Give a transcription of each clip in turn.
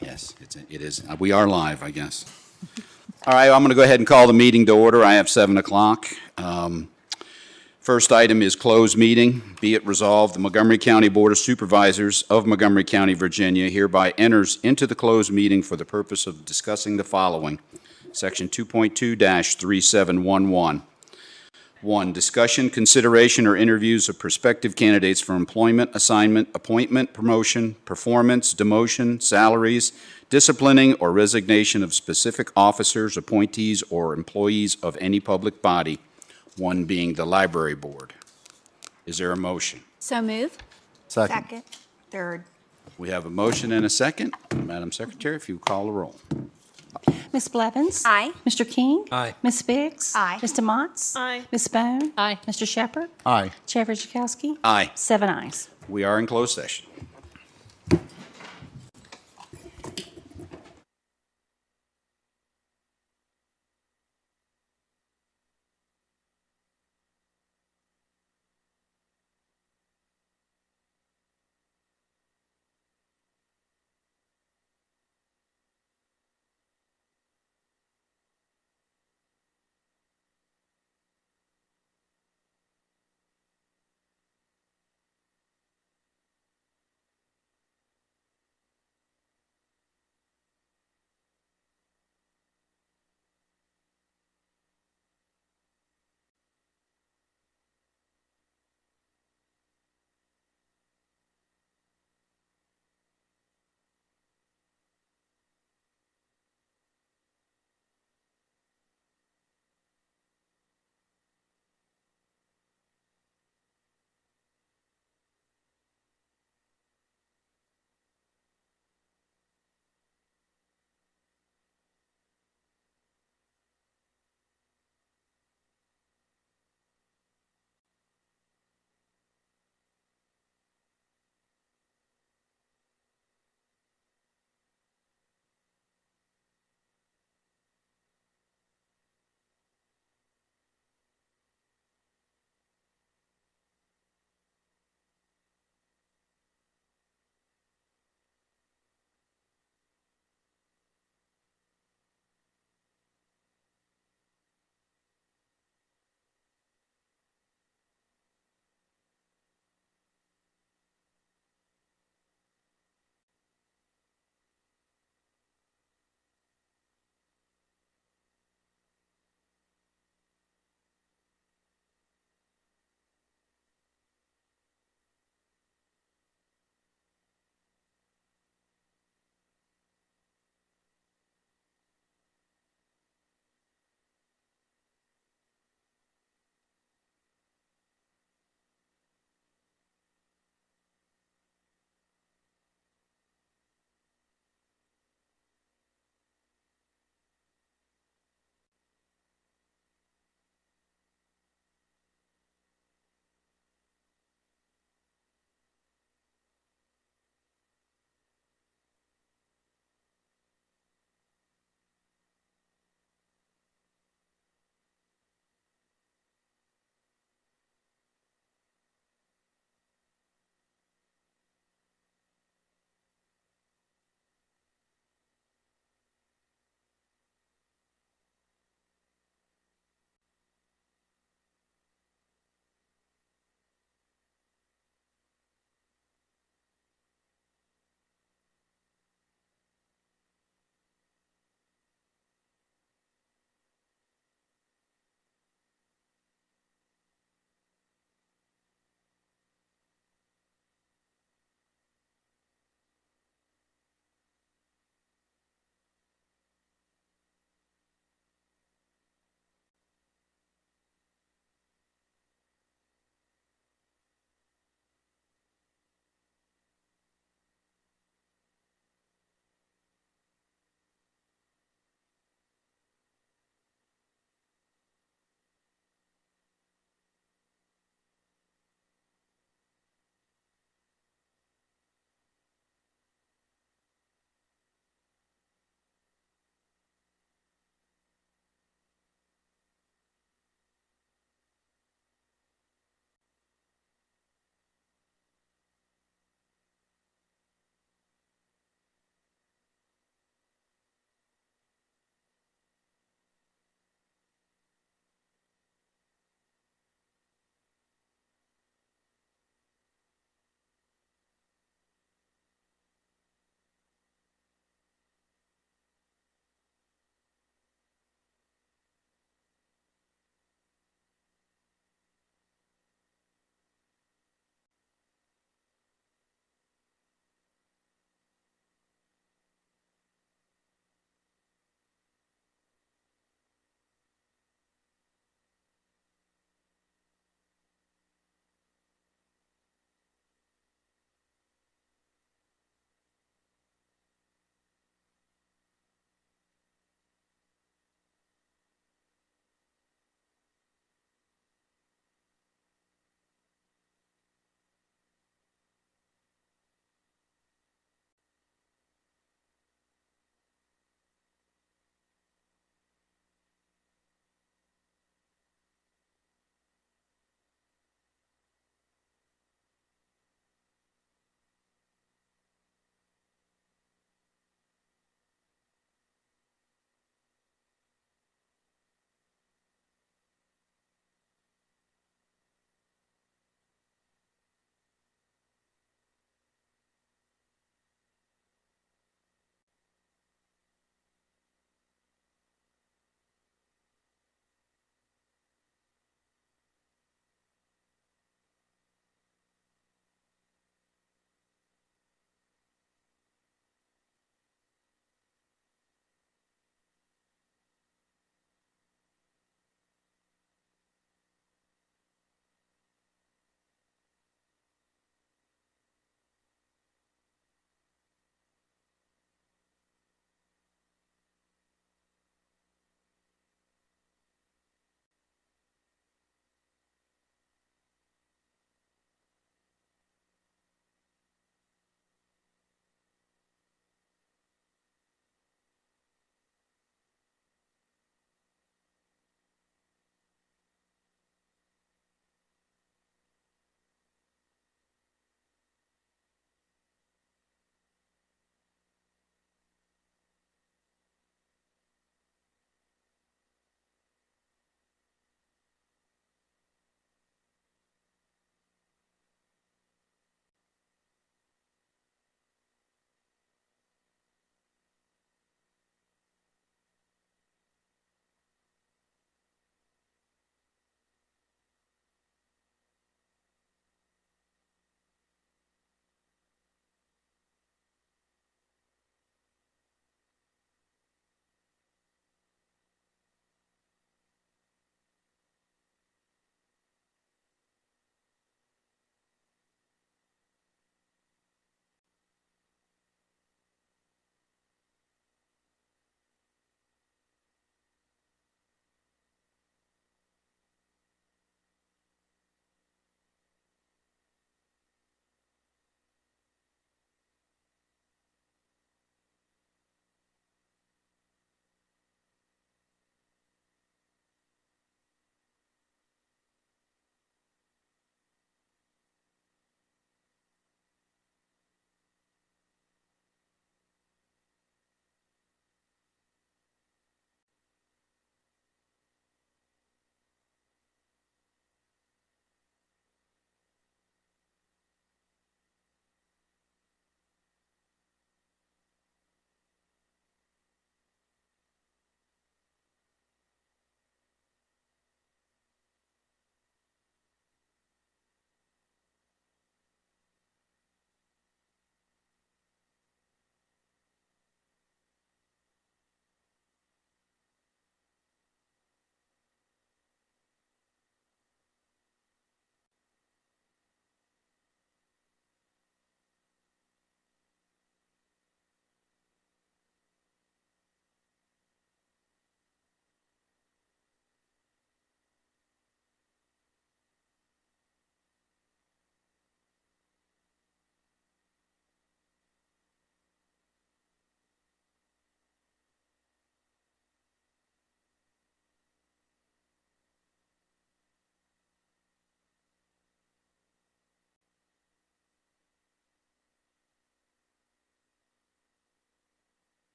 Yes, it is. We are live, I guess. All right, I'm going to go ahead and call the meeting to order. I have 7 o'clock. First item is closed meeting. Be it resolved, the Montgomery County Board of Supervisors of Montgomery County, Virginia hereby enters into the closed meeting for the purpose of discussing the following. Section 2.2-3711. 1. Discussion, consideration, or interviews of prospective candidates for employment, assignment, appointment, promotion, performance, demotion, salaries, disciplining, or resignation of specific officers, appointees, or employees of any public body, one being the library board. Is there a motion? So move. Second. Third. We have a motion and a second. Madam Secretary, if you call the roll. Ms. Blevins? Aye. Mr. King? Aye. Ms. Biggs? Aye. Mr. Motts? Aye. Ms. Bone? Aye. Mr. Shepherd? Aye. Chair Chakowski? Aye. 7 ayes. We are in closed session.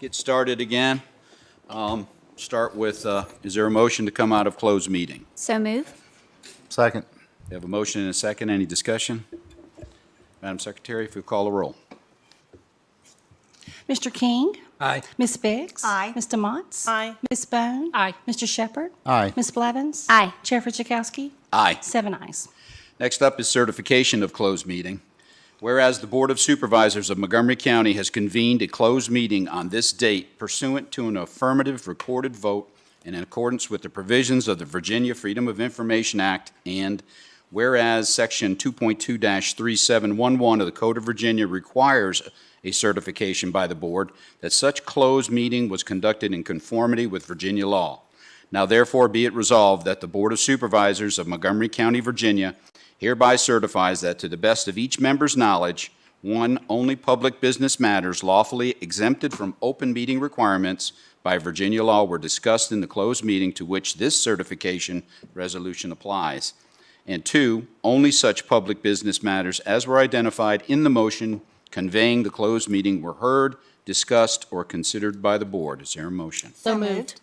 get started again. Start with, is there a motion to come out of closed meeting? So move. Second. We have a motion and a second. Any discussion? Madam Secretary, if you call the roll. Mr. King? Aye. Ms. Biggs? Aye. Mr. Motts? Aye. Ms. Bone? Aye. Mr. Shepherd? Aye. Ms. Blevins? Aye. Chair Chakowski? Aye. 7 ayes. Next up is certification of closed meeting. Whereas the Board of Supervisors of Montgomery County has convened a closed meeting on this date pursuant to an affirmative recorded vote and in accordance with the provisions of the Virginia Freedom of Information Act, and whereas Section 2.2-3711 of the Code of Virginia requires a certification by the Board that such closed meeting was conducted in conformity with Virginia law. Now therefore be it resolved that the Board of Supervisors of Montgomery County, Virginia hereby certifies that to the best of each member's knowledge, one, only public business matters lawfully exempted from open meeting requirements by Virginia law were discussed in the closed meeting to which this certification resolution applies. And two, only such public business matters as were identified in the motion conveying the closed meeting were heard, discussed, or considered by the board. Is there a motion? So moved.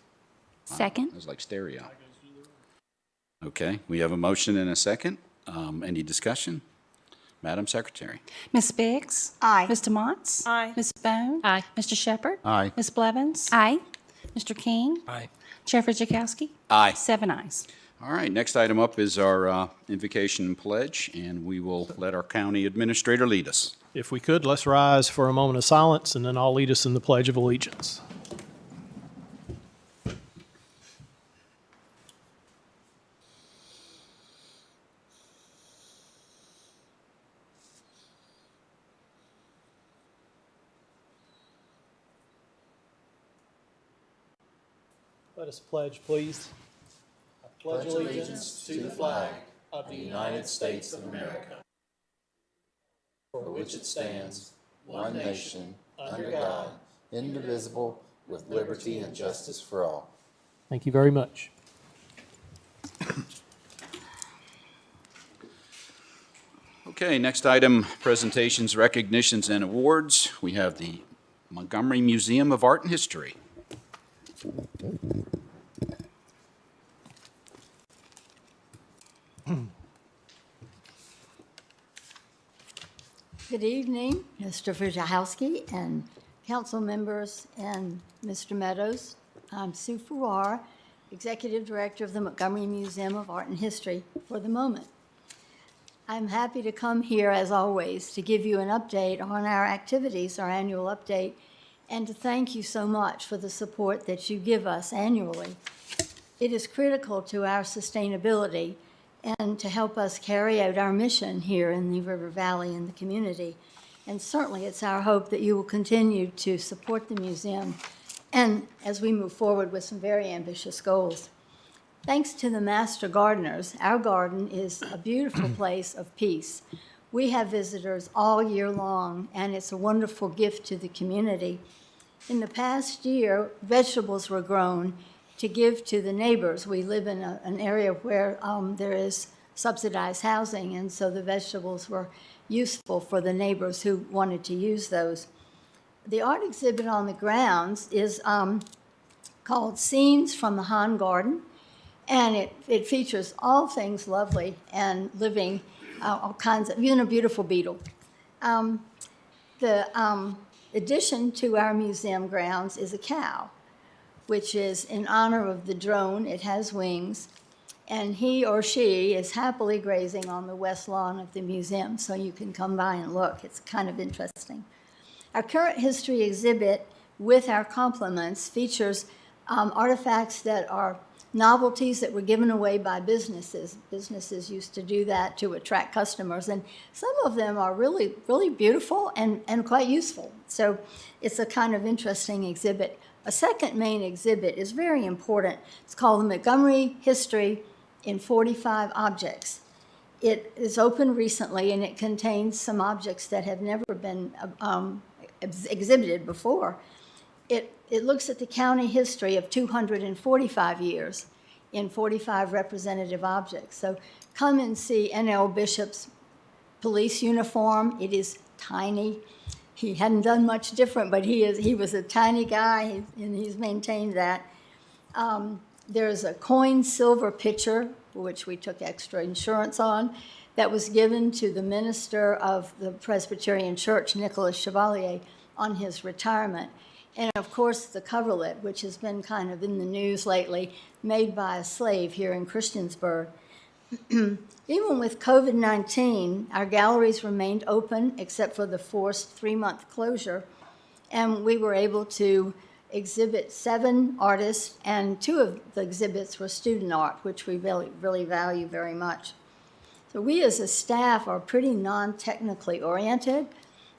Second. That was like stereo. Okay, we have a motion and a second. Any discussion? Madam Secretary. Ms. Biggs? Aye. Mr. Motts? Aye. Ms. Bone? Aye. Mr. Shepherd? Aye. Ms. Blevins? Aye. Mr. King? Aye. Chair Chakowski? Aye. 7 ayes. All right, next item up is our invocation and pledge, and we will let our county administrator lead us. If we could, let's rise for a moment of silence, and then I'll lead us in the Pledge of Allegiance. Let us pledge, please. I pledge allegiance to the flag of the United States of America, For which it stands, one nation, under God, indivisible, with liberty and justice for all. Thank you very much. Okay, next item, presentations, recognitions, and awards. We have the Montgomery Museum of Art and History. Good evening, Mr. Wojciechowski and council members and Mr. Meadows. I'm Sue Farrar, Executive Director of the Montgomery Museum of Art and History for the moment. I'm happy to come here, as always, to give you an update on our activities, our annual update, and to thank you so much for the support that you give us annually. It is critical to our sustainability and to help us carry out our mission here in the River Valley and the community. And certainly it's our hope that you will continue to support the museum and as we move forward with some very ambitious goals. Thanks to the master gardeners, our garden is a beautiful place of peace. We have visitors all year long, and it's a wonderful gift to the community. In the past year, vegetables were grown to give to the neighbors. We live in an area where there is subsidized housing, and so the vegetables were useful for the neighbors who wanted to use those. The art exhibit on the grounds is called Scenes from the Han Garden, and it features all things lovely and living, all kinds of, even a beautiful beetle. The addition to our museum grounds is a cow, which is in honor of the drone. It has wings, and he or she is happily grazing on the west lawn of the museum, so you can come by and look. It's kind of interesting. Our current history exhibit, with our compliments, features artifacts that are novelties that were given away by businesses. Businesses used to do that to attract customers, and some of them are really, really beautiful and quite useful. So it's a kind of interesting exhibit. A second main exhibit is very important. It's called the Montgomery History in 45 Objects. It is opened recently, and it contains some objects that have never been exhibited before. It looks at the county history of 245 years in 45 representative objects. So come and see N.L. Bishop's police uniform. It is tiny. he hadn't done much different, but he was a tiny guy, and he's maintained that. There's a coin silver pitcher, which we took extra insurance on, that was given to the minister of the Presbyterian Church, Nicholas Chevalier, on his retirement. And of course, the coverlet, which has been kind of in the news lately, made by a slave here in Christiansburg. Even with COVID-19, our galleries remained open except for the forced 3-month closure, and we were able to exhibit 7 artists, and 2 of the exhibits were student art, which we really value very much. So we as a staff are pretty non-technically oriented,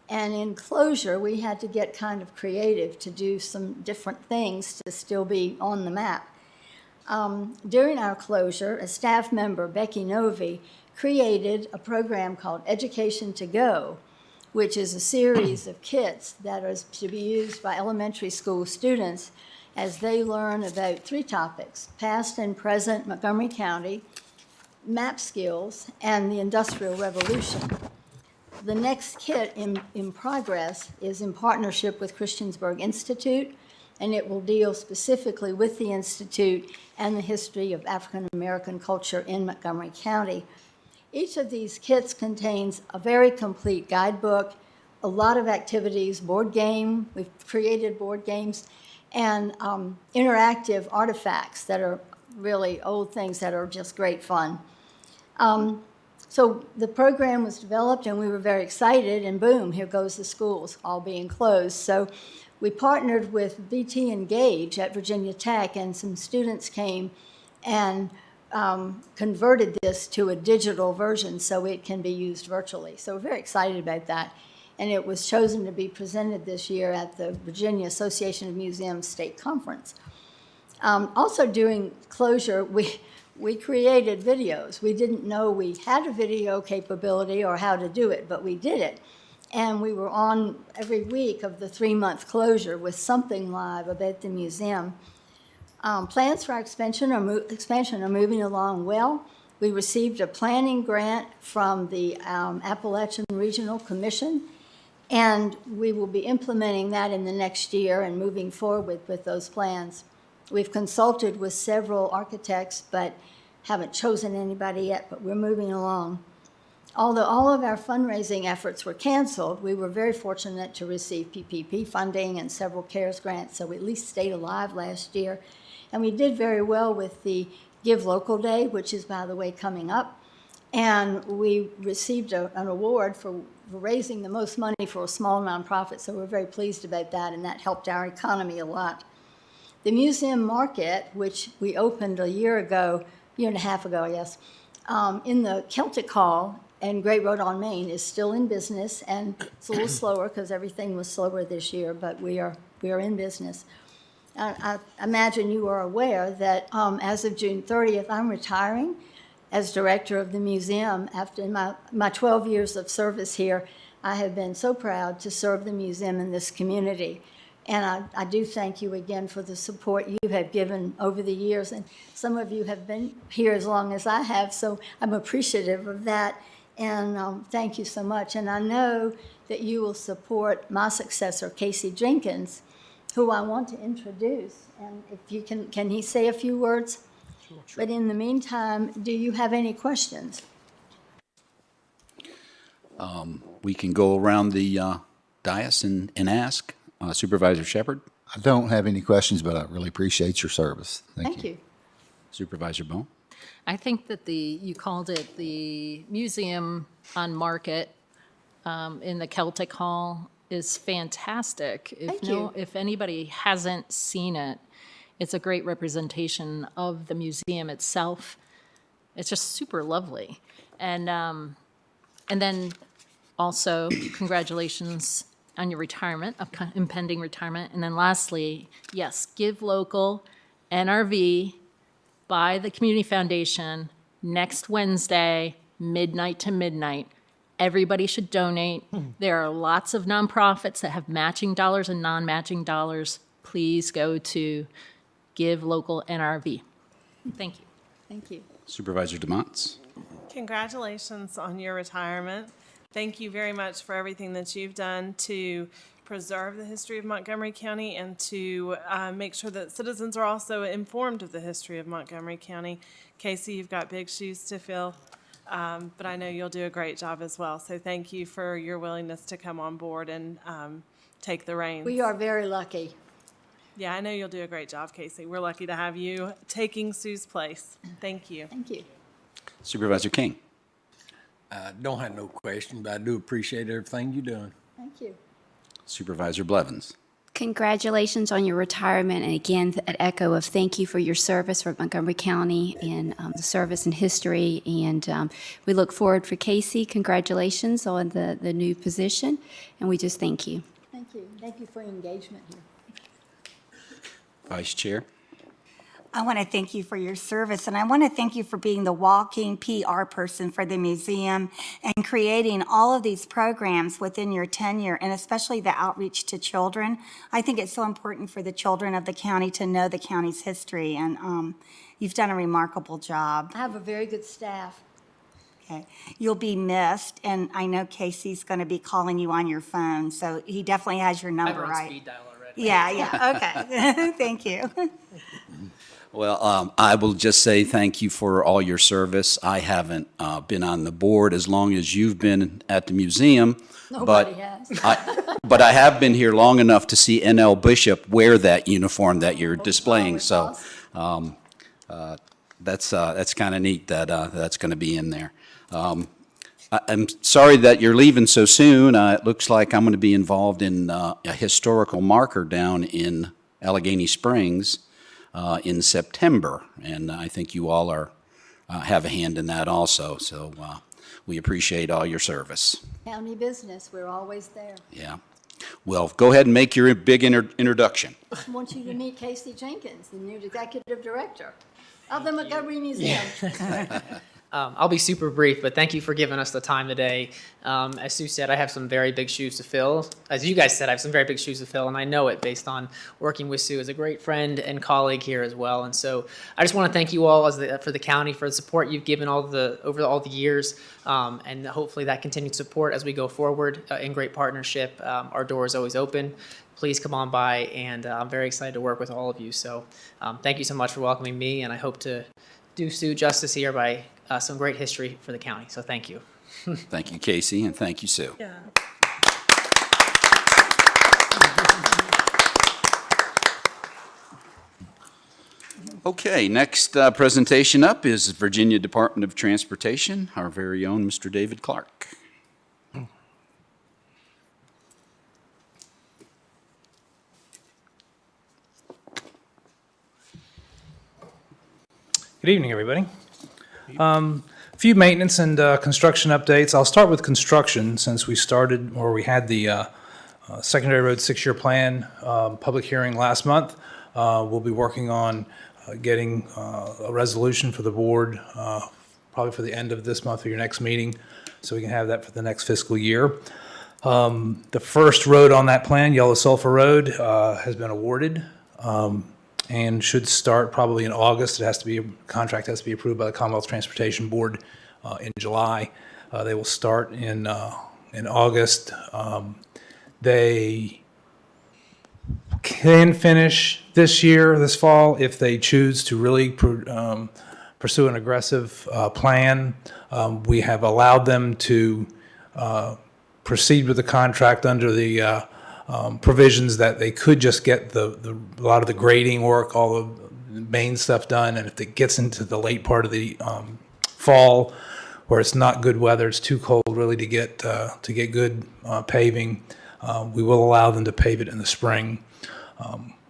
and in closure, we had to get kind of creative to do some different things to still be on the map. During our closure, a staff member, Becky Novi, created a program called Education to Go, which is a series of kits that are to be used by elementary school students as they learn about 3 topics: past and present Montgomery County, map skills, and the Industrial Revolution. The next kit in progress is in partnership with Christiansburg Institute, and it will deal specifically with the Institute and the history of African American culture in Montgomery County. Each of these kits contains a very complete guidebook, a lot of activities, board game, we've created board games, and interactive artifacts that are really old things that are just great fun. So the program was developed and we were very excited, and boom, here goes the schools all being closed. So we partnered with VT Engage at Virginia Tech, and some students came and converted this to a digital version so it can be used virtually. So we're very excited about that. And it was chosen to be presented this year at the Virginia Association of Museums State Conference. Also during closure, we created videos. We didn't know we had a video capability or how to do it, but we did it. And we were on every week of the 3-month closure with something live about the museum. Plans for our expansion are moving along well. We received a planning grant from the Appalachian Regional Commission, and we will be implementing that in the next year and moving forward with those plans. We've consulted with several architects, but haven't chosen anybody yet, but we're moving along. Although all of our fundraising efforts were canceled, we were very fortunate to receive PPP funding and several CARES grants, so we at least stayed alive last year. And we did very well with the Give Local Day, which is, by the way, coming up. And we received an award for raising the most money for a small nonprofit, so we're very pleased about that, and that helped our economy a lot. The museum market, which we opened a year and a half ago, yes, in the Celtic Hall in Great Road on Main is still in business, and it's a little slower because everything was slower this year, but we are in business. I imagine you are aware that as of June 30th, I'm retiring as director of the museum. After my 12 years of service here, I have been so proud to serve the museum in this community. And I do thank you again for the support you have given over the years. And some of you have been here as long as I have, so I'm appreciative of that. And thank you so much. And I know that you will support my successor, Casey Jenkins, who I want to introduce. And if you can he say a few words? Sure. But in the meantime, do you have any questions? We can go around the dais and ask. Supervisor Shepard? I don't have any questions, but I really appreciate your service. Thank you. Supervisor Bone? I think that you called it the Museum on Market in the Celtic Hall is fantastic. Thank you. If anybody hasn't seen it, it's a great representation of the museum itself. It's just super lovely. And then also, congratulations on your retirement, impending retirement. And then lastly, yes, Give Local, NRV, by the Community Foundation, next Wednesday, midnight to midnight. Everybody should donate. There are lots of nonprofits that have matching dollars and non-matching dollars. Please go to Give Local NRV. Thank you. Thank you. Supervisor DeMonts? Congratulations on your retirement. Thank you very much for everything that you've done to preserve the history of Montgomery County and to make sure that citizens are also informed of the history of Montgomery County. Casey, you've got big shoes to fill, but I know you'll do a great job as well. So thank you for your willingness to come on board and take the reins. We are very lucky. Yeah, I know you'll do a great job, Casey. We're lucky to have you taking Sue's place. Thank you. Thank you. Supervisor King. I don't have no question, but I do appreciate everything you're doing. Thank you. Supervisor Blevins. Congratulations on your retirement, and again, an echo of thank you for your service for Montgomery County and the service and history. And we look forward for Casey. Congratulations on the new position, and we just thank you. Thank you. Thank you for your engagement here. Vice Chair. I want to thank you for your service, and I want to thank you for being the walking PR person for the museum and creating all of these programs within your tenure, and especially the outreach to children. I think it's so important for the children of the county to know the county's history, and you've done a remarkable job. I have a very good staff. Okay. You'll be missed, and I know Casey's going to be calling you on your phone, so he definitely has your number, right? Speed dial already. Yeah, okay. Thank you. Well, I will just say thank you for all your service. I haven't been on the board as long as you've been at the museum. Nobody has. But I have been here long enough to see N.L. Bishop wear that uniform that you're displaying. So that's kind of neat that that's going to be in there. I'm sorry that you're leaving so soon. It looks like I'm going to be involved in a historical marker down in Allegheny Springs in September, and I think you all are have a hand in that also. So we appreciate all your service. County business, we're always there. Yeah. Well, go ahead and make your big introduction. I want you to meet Casey Jenkins, the new executive director of the Montgomery Museum. I'll be super brief, but thank you for giving us the time today. As Sue said, I have some very big shoes to fill. As you guys said, I have some very big shoes to fill, and I know it based on working with Sue as a great friend and colleague here as well. And so I just want to thank you all for the county for the support you've given over all the years, and hopefully that continued support as we go forward in great partnership. Our door is always open. Please come on by, and I'm very excited to work with all of you. So thank you so much for welcoming me, and I hope to do Sue justice here by some great history for the county. So thank you. Thank you, Casey, and thank you, Sue. Yeah. Okay, next presentation up is Virginia Department of Transportation, our very own Mr. David Clark. Good evening, everybody. A few maintenance and construction updates. I'll start with construction since we started, or we had the secondary road 6-year plan public hearing last month. We'll be working on getting a resolution for the board probably for the end of this month or your next meeting, so we can have that for the next fiscal year. The first road on that plan, Yellow Sulphur Road, has been awarded. And should start probably in August. Contract has to be approved by the Commonwealth Transportation Board in July. They will start in August. They can finish this fall, if they choose to really pursue an aggressive plan. We have allowed them to proceed with the contract under the provisions that they could just get a lot of the grading work, all the main stuff done, and if it gets into the late part of the fall, where it's not good weather, it's too cold really to get good paving, we will allow them to pave it in the spring,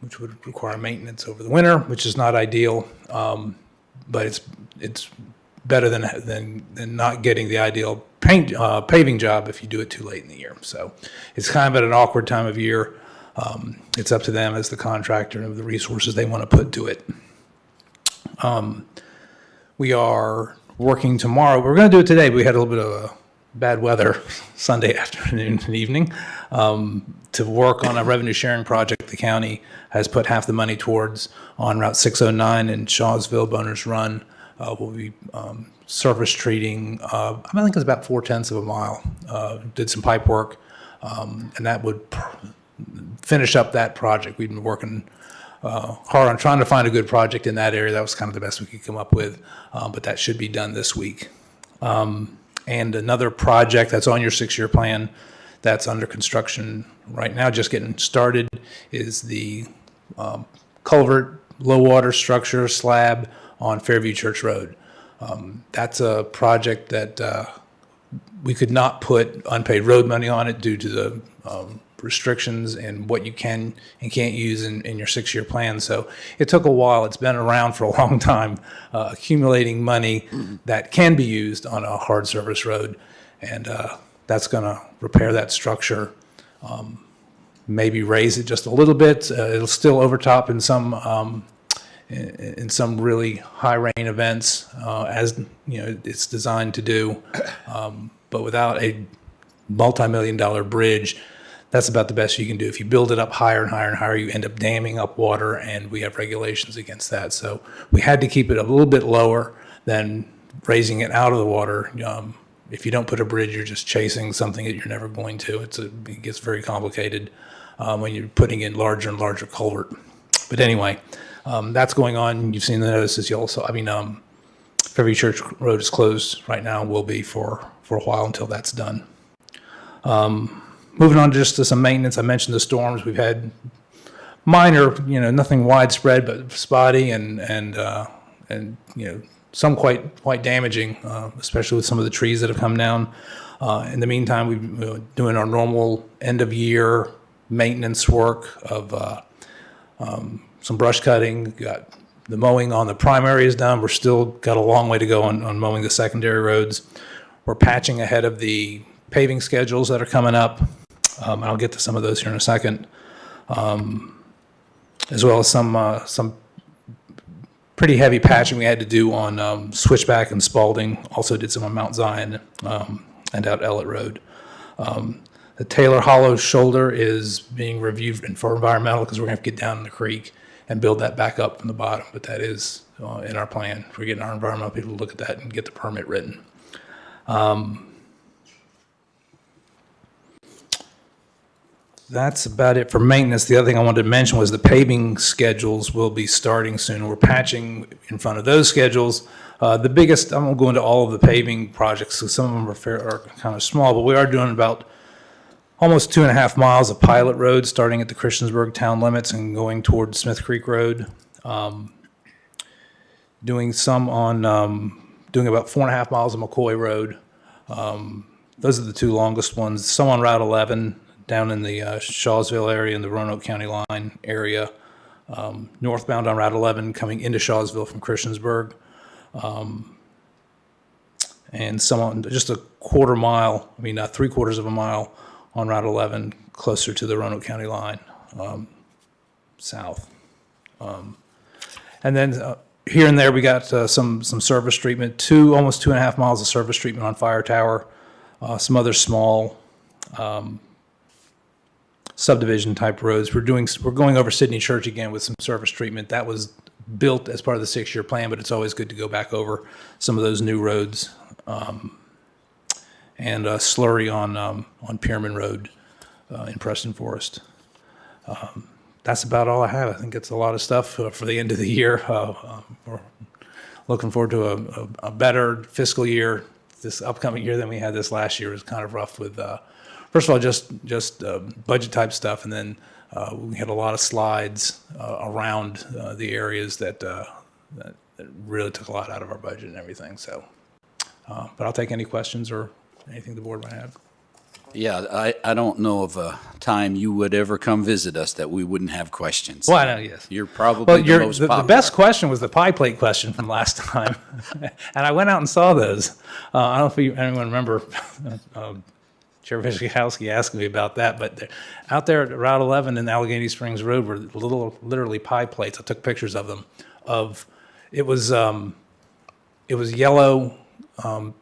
which would require maintenance over the winter, which is not ideal, but it's better than not getting the ideal paving job if you do it too late in the year. So it's kind of at an awkward time of year. It's up to them as the contractor and the resources they want to put to it. We are working tomorrow. We're going to do it today, but we had a little bit of bad weather Sunday afternoon and evening. To work on a revenue sharing project the county has put half the money towards on Route 609 in Shawsville, Boners Run. We'll be surface treating, I think it was about 0.4 of a mile. Did some pipe work, and that would finish up that project. We've been working hard on trying to find a good project in that area. That was kind of the best we could come up with, but that should be done this week. And another project that's on your 6-year plan that's under construction right now, just getting started, is the culvert low water structure slab on Fairview Church Road. That's a project that we could not put unpaid road money on it due to the restrictions and what you can and can't use in your 6-year plan. So it took a while. It's been around for a long time, accumulating money that can be used on a hard surface road. And that's going to repair that structure, maybe raise it just a little bit. It'll still overtop in some really high rain events, as you know it's designed to do. But without a multi-million-dollar bridge, that's about the best you can do. If you build it up higher and higher and higher, you end up damming up water, and we have regulations against that. So we had to keep it a little bit lower than raising it out of the water. If you don't put a bridge, you're just chasing something that you're never going to. It gets very complicated when you're putting in larger and larger culvert. But anyway, that's going on. You've seen the notices. You also, Fairview Church Road is closed right now. Will be for a while until that's done. Moving on just to some maintenance. I mentioned the storms. We've had minor, nothing widespread, but spotty and some quite damaging, especially with some of the trees that have come down. In the meantime, we've been doing our normal end of year maintenance work of some brush cutting. Got the mowing on the primary is done. We're still got a long way to go on mowing the secondary roads. We're patching ahead of the paving schedules that are coming up. I'll get to some of those here in a second, as well as some pretty heavy patching we had to do on Switchback and Spalding. Also did some on Mount Zion and out Ellett Road. The Taylor Hollow shoulder is being reviewed for environmental because we're going to have to get down in the creek and build that back up from the bottom. But that is in our plan. We're getting our environmental people to look at that and get the permit written. That's about it for maintenance. The other thing I wanted to mention was the paving schedules will be starting soon. We're patching in front of those schedules. The biggest, I won't go into all of the paving projects, so some of them are kind of small, but we are doing about almost 2.5 miles of pilot road starting at the Christiansburg town limits and going toward Smith Creek Road. Doing some on, doing about 4.5 miles of McCoy Road. Those are the two longest ones. Some on Route 11 down in the Shawsville area, in the Roanoke County line area. Northbound on Route 11 coming into Shawsville from Christiansburg. And some on just a 3/4 of a mile on Route 11 closer to the Roanoke County line, south. And then here and there we got some service treatment, almost 2.5 miles of service treatment on Fire Tower, some other small subdivision type roads. We're going over Sydney Church again with some surface treatment. That was built as part of the 6-year plan, but it's always good to go back over some of those new roads. And slurry on Pierman Road in Preston Forest. That's about all I have. I think it's a lot of stuff for the end of the year. We're looking forward to a better fiscal year this upcoming year than we had this last year. It was kind of rough with, first of all, just budget type stuff, and then we had a lot of slides around the areas that really took a lot out of our budget and everything. So, but I'll take any questions or anything the board might have. Yeah, I don't know of a time you would ever come visit us that we wouldn't have questions. Well, I know, yes. You're probably the most popular. The best question was the pie plate question from last time. And I went out and saw those. I don't know if anyone remember Chair Christiansburg asked me about that, but out there at Route 11 and Allegheny Springs Road were literally pie plates. I took pictures of them. It was yellow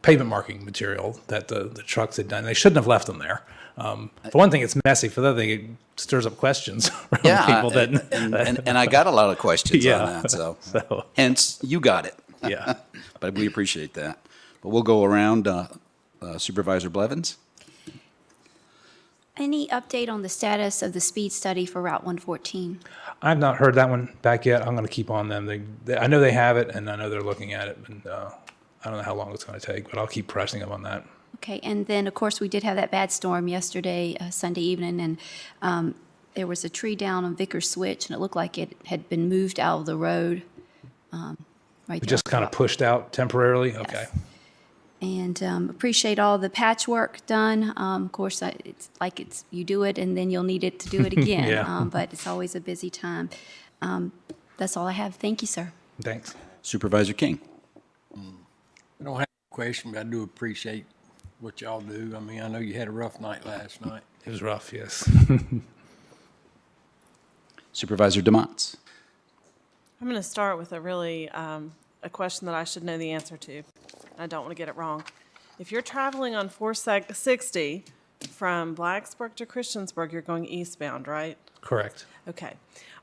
pavement marking material that the trucks had done. They shouldn't have left them there. For one thing, it's messy. For the other thing, it stirs up questions from people. And I got a lot of questions on that. So hence, you got it. Yeah. But we appreciate that. But we'll go around. Supervisor Blevins? Any update on the status of the speed study for Route 114? I've not heard that one back yet. I'm going to keep on them. I know they have it, and I know they're looking at it, and I don't know how long it's going to take, but I'll keep pressing them on that. Okay, and then, of course, we did have that bad storm yesterday, Sunday evening, and there was a tree down on Vickers Switch, and it looked like it had been moved out of the road. Right It there. just kind of pushed out temporarily? Okay. And appreciate all the patchwork done. Of course, it's like you do it, and then you'll need it to do it again. Yeah. But it's always a busy time. That's all I have. Thank you, sir. Thanks. Supervisor King? I don't have a question, but I do appreciate what y'all do. I mean, I know you had a rough night last night. It was rough, yes. Supervisor DeMonts? I'm going to start with a question that I should know the answer to. I don't want to get it wrong. If you're traveling on 460 from Blacksburg to Christiansburg, you're going eastbound, right? Correct. Okay.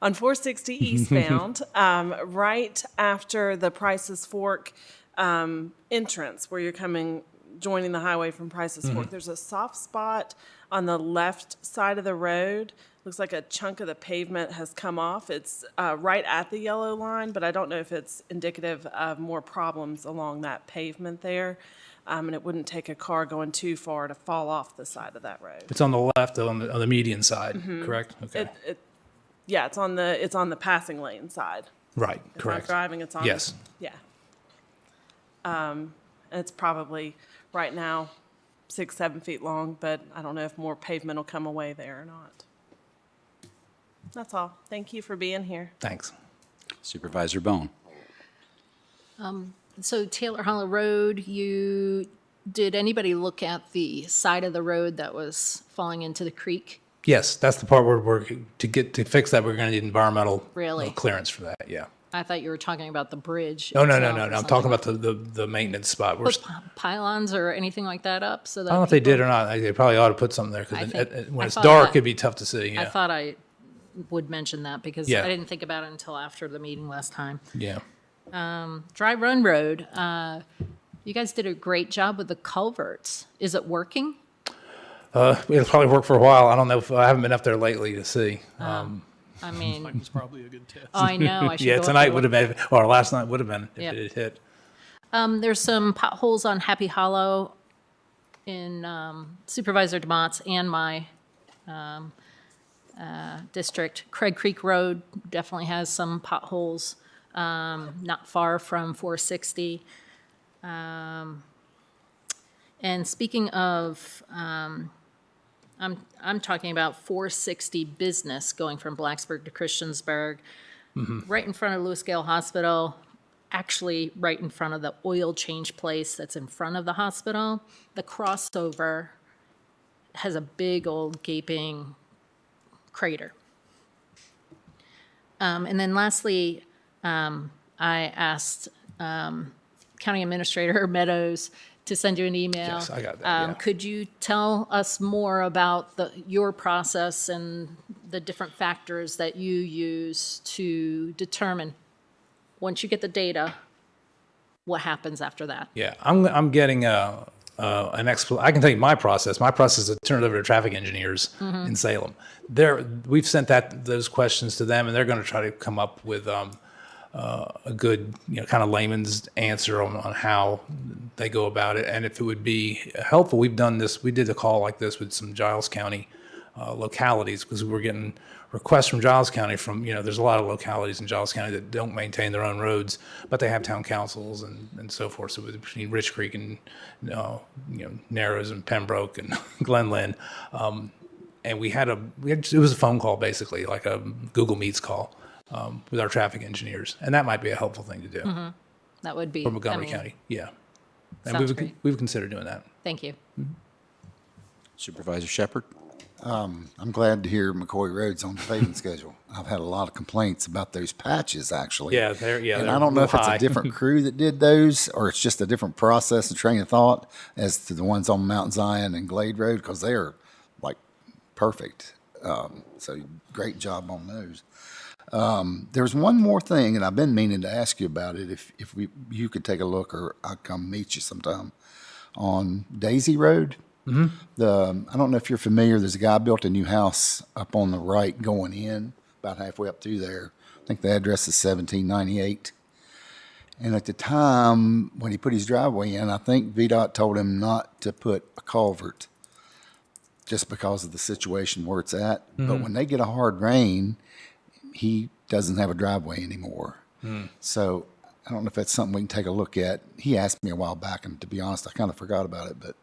On 460 eastbound, right after the Price's Fork entrance, where you're joining the highway from Price's Fork, there's a soft spot on the left side of the road. Looks like a chunk of the pavement has come off. It's right at the yellow line, but I don't know if it's indicative of more problems along that pavement there. And it wouldn't take a car going too far to fall off the side of that road. It's on the left, on the median side, correct? Okay. Yeah, it's on the passing lane side. Right, If correct. I'm driving, it's on. Yes. Yeah. And it's probably right now 6-7 feet long, but I don't know if more pavement will come away there or not. That's all. Thank you for being here. Thanks. Supervisor Bone? So Taylor Hollow Road, did anybody look at the side of the road that was falling into the creek? Yes, that's the part where to fix that, we're going to need environmental Really? clearance for that, yeah. I thought you were talking about the bridge. Oh, no. itself or I'm something. talking about the maintenance spot. Put pylons or anything like that up so that I don't know if they people- did or not. They probably ought to put something there I because think- when I it's thought dark, that- it'd be tough to see. I Yeah. thought I would mention that because Yeah. I didn't think about it until after the meeting last time. Yeah. Dry Run Road, you guys did a great job with the culverts. Is it working? It'll probably work for a while. I don't know if I haven't been up there lately to see. I mean, It's probably a good test. oh, I know. I should Yeah, go up tonight and would have look. been, or last night would have been if Yep. it had hit. There's some potholes on Happy Hollow in Supervisor DeMott's and my district. Craig Creek Road definitely has some potholes, not far from 460. And speaking of, I'm talking about 460 business going from Blacksburg to Christiansburg, right in front of Lewis Gale Hospital, actually right in front of the oil change place that's in front of the hospital. The crossover has a big old gaping crater. And then lastly, I asked County Administrator Meadows to send you an email. Yes, I got that, yeah. Could you tell us more about your process and the different factors that you use to determine, once you get the data, what happens after that? Yeah, I'm getting an I can tell you my process. My process is to turn it over to traffic engineers in Salem. We've sent those questions to them, and they're going to try to come up with a good, kind of layman's answer on how they go about it. And if it would be helpful, we've done this. We did a call like this with some Giles County localities because we were getting requests from Giles County there's a lot of localities in Giles County that don't maintain their own roads, but they have town councils and so forth. So between Rich Creek and, Narrows and Pembroke and Glen Lynn. And it was a phone call, basically, like a Google Meets call with our traffic engineers. And that might be a helpful thing to do That would be. for Montgomery County. Yeah. And Sounds great. we would consider doing that. Thank you. Supervisor Shepherd? I'm glad to hear McCoy Road's on the paving schedule. I've had a lot of complaints about those patches, actually. Yeah, And they're I don't know if it's high. a different crew that did those, or it's just a different process and train of thought as to the ones on Mount Zion and Glade Road, because they're like perfect. So great job on those. There's one more thing, and I've been meaning to ask you about it. If you could take a look, or I'll come meet you sometime on Daisy Road. I don't know if you're familiar. There's a guy built a new house up on the right going in, about halfway up through there. I think the address is 1798. And at the time when he put his driveway in, I think VDOT told him not to put a culvert just because of the situation where it's at. But when they get a hard rain, he doesn't have a driveway anymore. So I don't know if that's something we can take a look at. He asked me a while back, and to be honest, I kind of forgot about it. But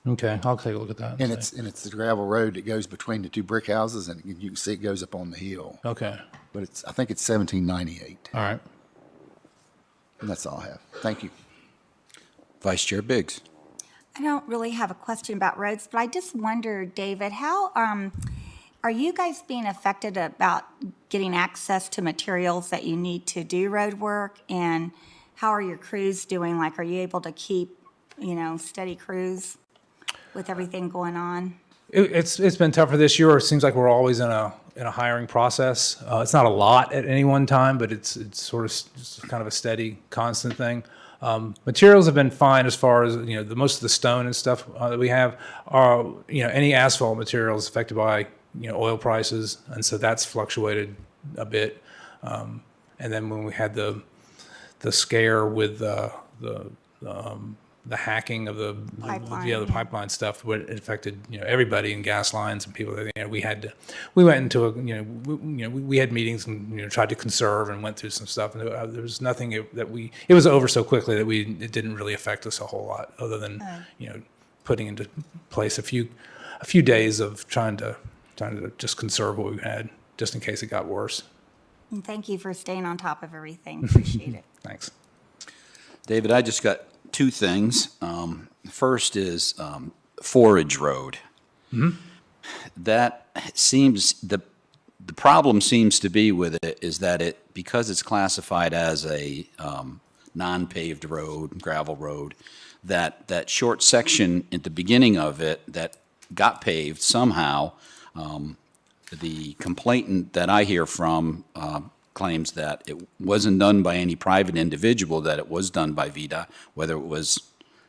Okay, I'll take a look at that. and it's the gravel road that goes between the two brick houses, and you can see it goes up on the hill. Okay, But I think it's 1798, all right. and that's all I have. Thank you. Vice Chair Biggs. I don't really have a question about roads, but I just wonder, David, how are you guys being affected about getting access to materials that you need to do road work? And how are your crews doing? Like, are you able to keep, steady crews with everything going on? It's been tougher this year. It seems like we're always in a hiring process. It's not a lot at any one time, but it's sort of just kind of a steady, constant thing. Materials have been fine as far as the most of the stone and stuff that we have are any asphalt material is affected by oil prices, and so that's fluctuated a bit. And then when we had the scare with the hacking of the pipeline stuff, what it affected everybody in gas lines and people. We went into we had meetings and tried to conserve and went through some stuff, and there was nothing it was over so quickly that it didn't really affect us a whole lot, other than putting into place a few days of trying to just conserve what we had just in case it got worse. And thank you for staying on top of everything. Appreciate it. Thanks. David, I just got two things. First is Forage Road. That seems, the problem seems to be with it is that because it's classified as a non-paved road, gravel road, that short section at the beginning of it that got paved somehow, the complainant that I hear from claims that it wasn't done by any private individual, that it was done by VDOT, whether it was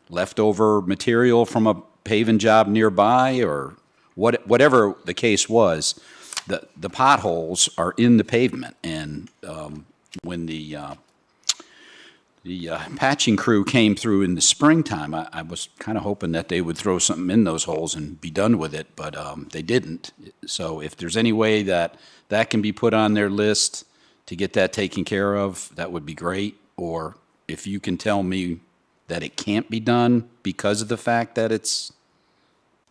leftover material from a paving job nearby or whatever the case was, the potholes are in the pavement. And when the patching crew came through in the springtime, I was kind of hoping that they would throw something in those holes and be done with it, but they didn't. So if there's any way that can be put on their list to get that taken care of, that would be great. Or if you can tell me that it can't be done because of the fact that it's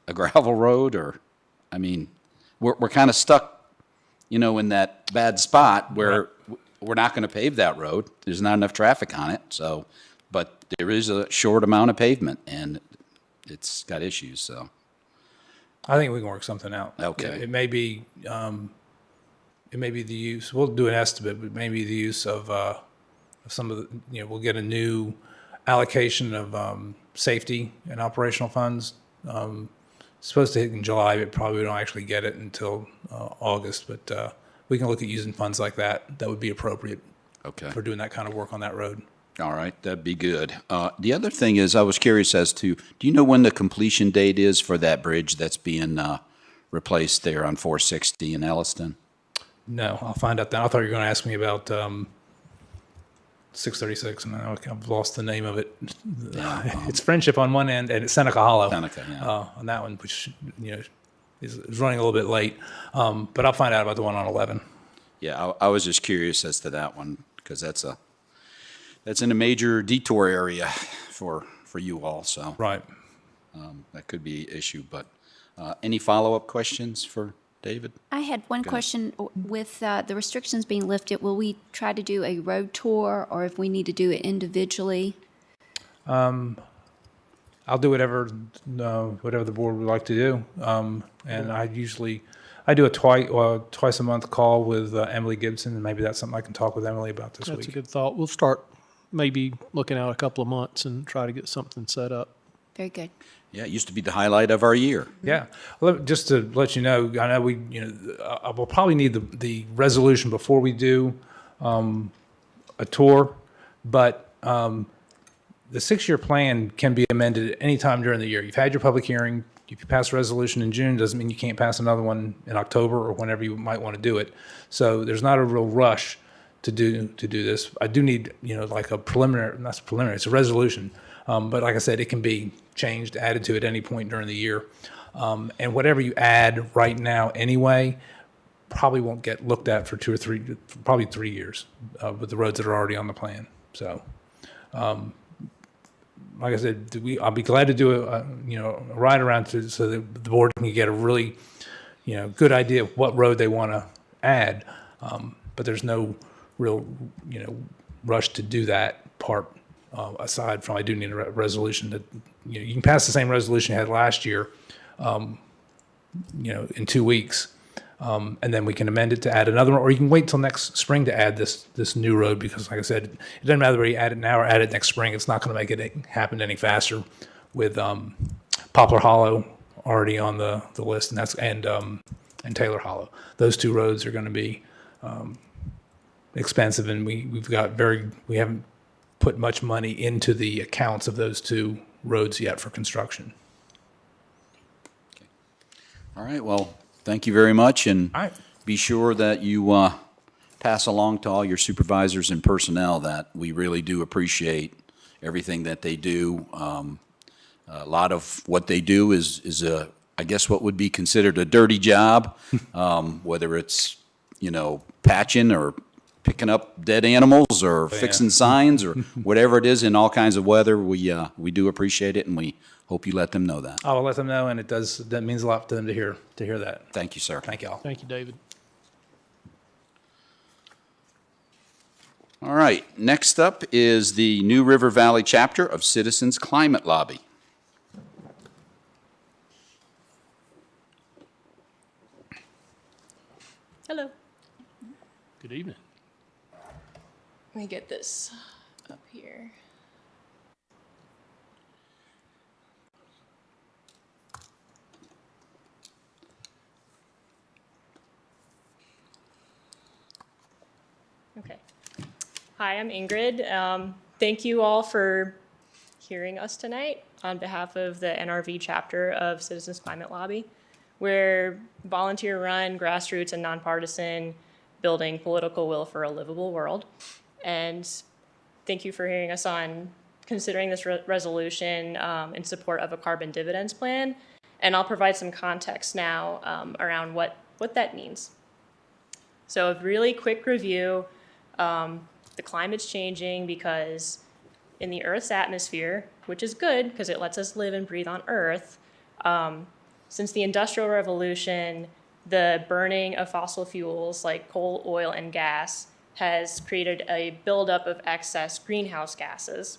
a gravel road, or, I mean, we're kind of stuck, in that bad spot where we're not going to pave that road. There's not enough traffic on it. So, but there is a short amount of pavement and it's got issues. So I think we can work something out. Okay. It may be the use, we'll do an estimate, but maybe the use of some of the, we'll get a new allocation of safety and operational funds. It's supposed to hit in July, but probably don't actually get it until August. But we can look at using funds like that. That would be appropriate for doing that kind of work on that road. All right, that'd be good. The other thing is, I was curious as to, do you know when the completion date is for that bridge that's being replaced there on 460 in Elliston? No, I'll find out then. I thought you were going to ask me about 636, and I've lost the name of it. It's Friendship on one end, and it's Seneca Hollow on that one, which is running a little bit late. But I'll find out about the one on 11. Yeah, I was just curious as to that one, because that's in a major detour area for you all. So right, that could be an issue. But any follow-up questions for David? I had one question. With the restrictions being lifted, will we try to do a road tour, or if we need to do it individually? I'll do whatever the board would like to do. And I do a twice a month call with Emily Gibson, and maybe that's something I can talk with Emily about this week. That's a good thought. We'll start maybe looking out a couple of months and try to get something set up. Very good. Yeah, it used to be the highlight of our year. Yeah. Just to let you know, I know I will probably need the resolution before we do a tour, but the 6-year plan can be amended at any time during the year. You've had your public hearing. If you pass a resolution in June, doesn't mean you can't pass another one in October or whenever you might want to do it. So there's not a real rush to do this. I do need, like a preliminary, not preliminary, it's a resolution. But like I said, it can be changed, added to at any point during the year. And whatever you add right now anyway, probably won't get looked at for probably 3 years with the roads that are already on the plan. So, like I said, I'll be glad to do a ride around so that the board can get a really, good idea of what road they want to add. But there's no real, rush to do that part. Aside from, I do need a resolution that, you can pass the same resolution you had last year, in 2 weeks. And then we can amend it to add another one, or you can wait till next spring to add this new road, because like I said, it doesn't matter whether you add it now or add it next spring. It's not going to make it happen any faster with Poplar Hollow already on the list, and Taylor Hollow. Those 2 roads are going to be expensive, and we haven't put much money into the accounts of those 2 roads yet for construction. All right, well, thank you very much, and All right. be sure that you pass along to all your supervisors and personnel that we really do appreciate everything that they do. A lot of what they do is I guess what would be considered a dirty job, whether it's, patching or picking up dead animals or fixing signs or whatever it is in all kinds of weather. We do appreciate it, and we hope you let them know that. I will let them know, and that means a lot to them to hear that. Thank you, sir. Thank you all. Thank you, David. All right, next up is the New River Valley chapter of Citizens Climate Lobby. Hello. Good evening. Let me get this up here. Okay. Hi, I'm Ingrid. Thank you all for hearing us tonight on behalf of the NRV chapter of Citizens Climate Lobby. We're volunteer-run, grassroots, and nonpartisan, building political will for a livable world. And thank you for hearing us on considering this resolution in support of a carbon dividends plan. And I'll provide some context now around what that means. So a really quick review. The climate's changing because in the Earth's atmosphere, which is good because it lets us live and breathe on Earth, since the Industrial Revolution, the burning of fossil fuels like coal, oil, and gas has created a buildup of excess greenhouse gases,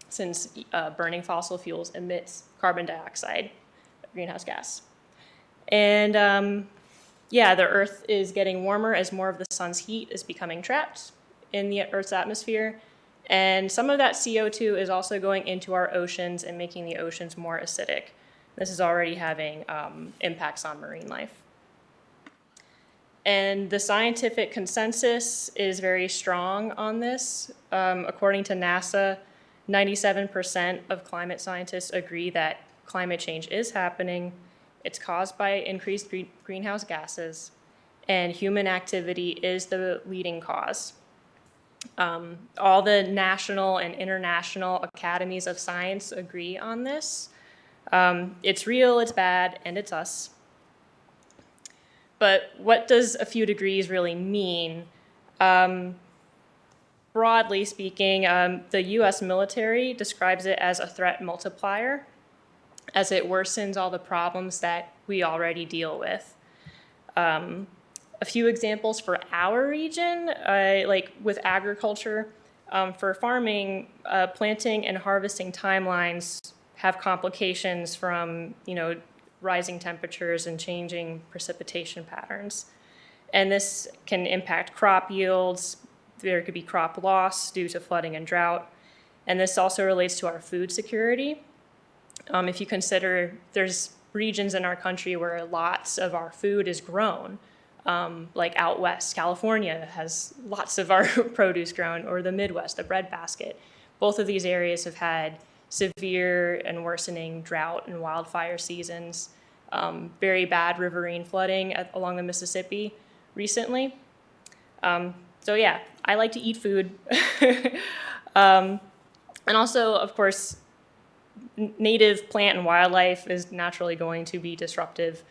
since burning fossil fuels emits carbon dioxide, greenhouse gas. And the Earth is getting warmer as more of the sun's heat is becoming trapped in the Earth's atmosphere. And some of that CO2 is also going into our oceans and making the oceans more acidic. This is already having impacts on marine life. And the scientific consensus is very strong on this. According to NASA, 97% of climate scientists agree that climate change is happening. It's caused by increased greenhouse gases, and human activity is the leading cause. All the national and international academies of science agree on this. It's real, it's bad, and it's us. But what does a few degrees really mean? Broadly speaking, the US military describes it as a threat multiplier, as it worsens all the problems that we already deal with. A few examples for our region, like with agriculture, for farming, planting and harvesting timelines have complications from, rising temperatures and changing precipitation patterns. And this can impact crop yields. There could be crop loss due to flooding and drought. And this also relates to our food security. If you consider there's regions in our country where lots of our food is grown, like out west, California has lots of our produce grown, or the Midwest, the breadbasket. Both of these areas have had severe and worsening drought and wildfire seasons, very bad riverine flooding along the Mississippi recently. So yeah, I like to eat food. And also, of course, native plant and wildlife is naturally going to be disruptive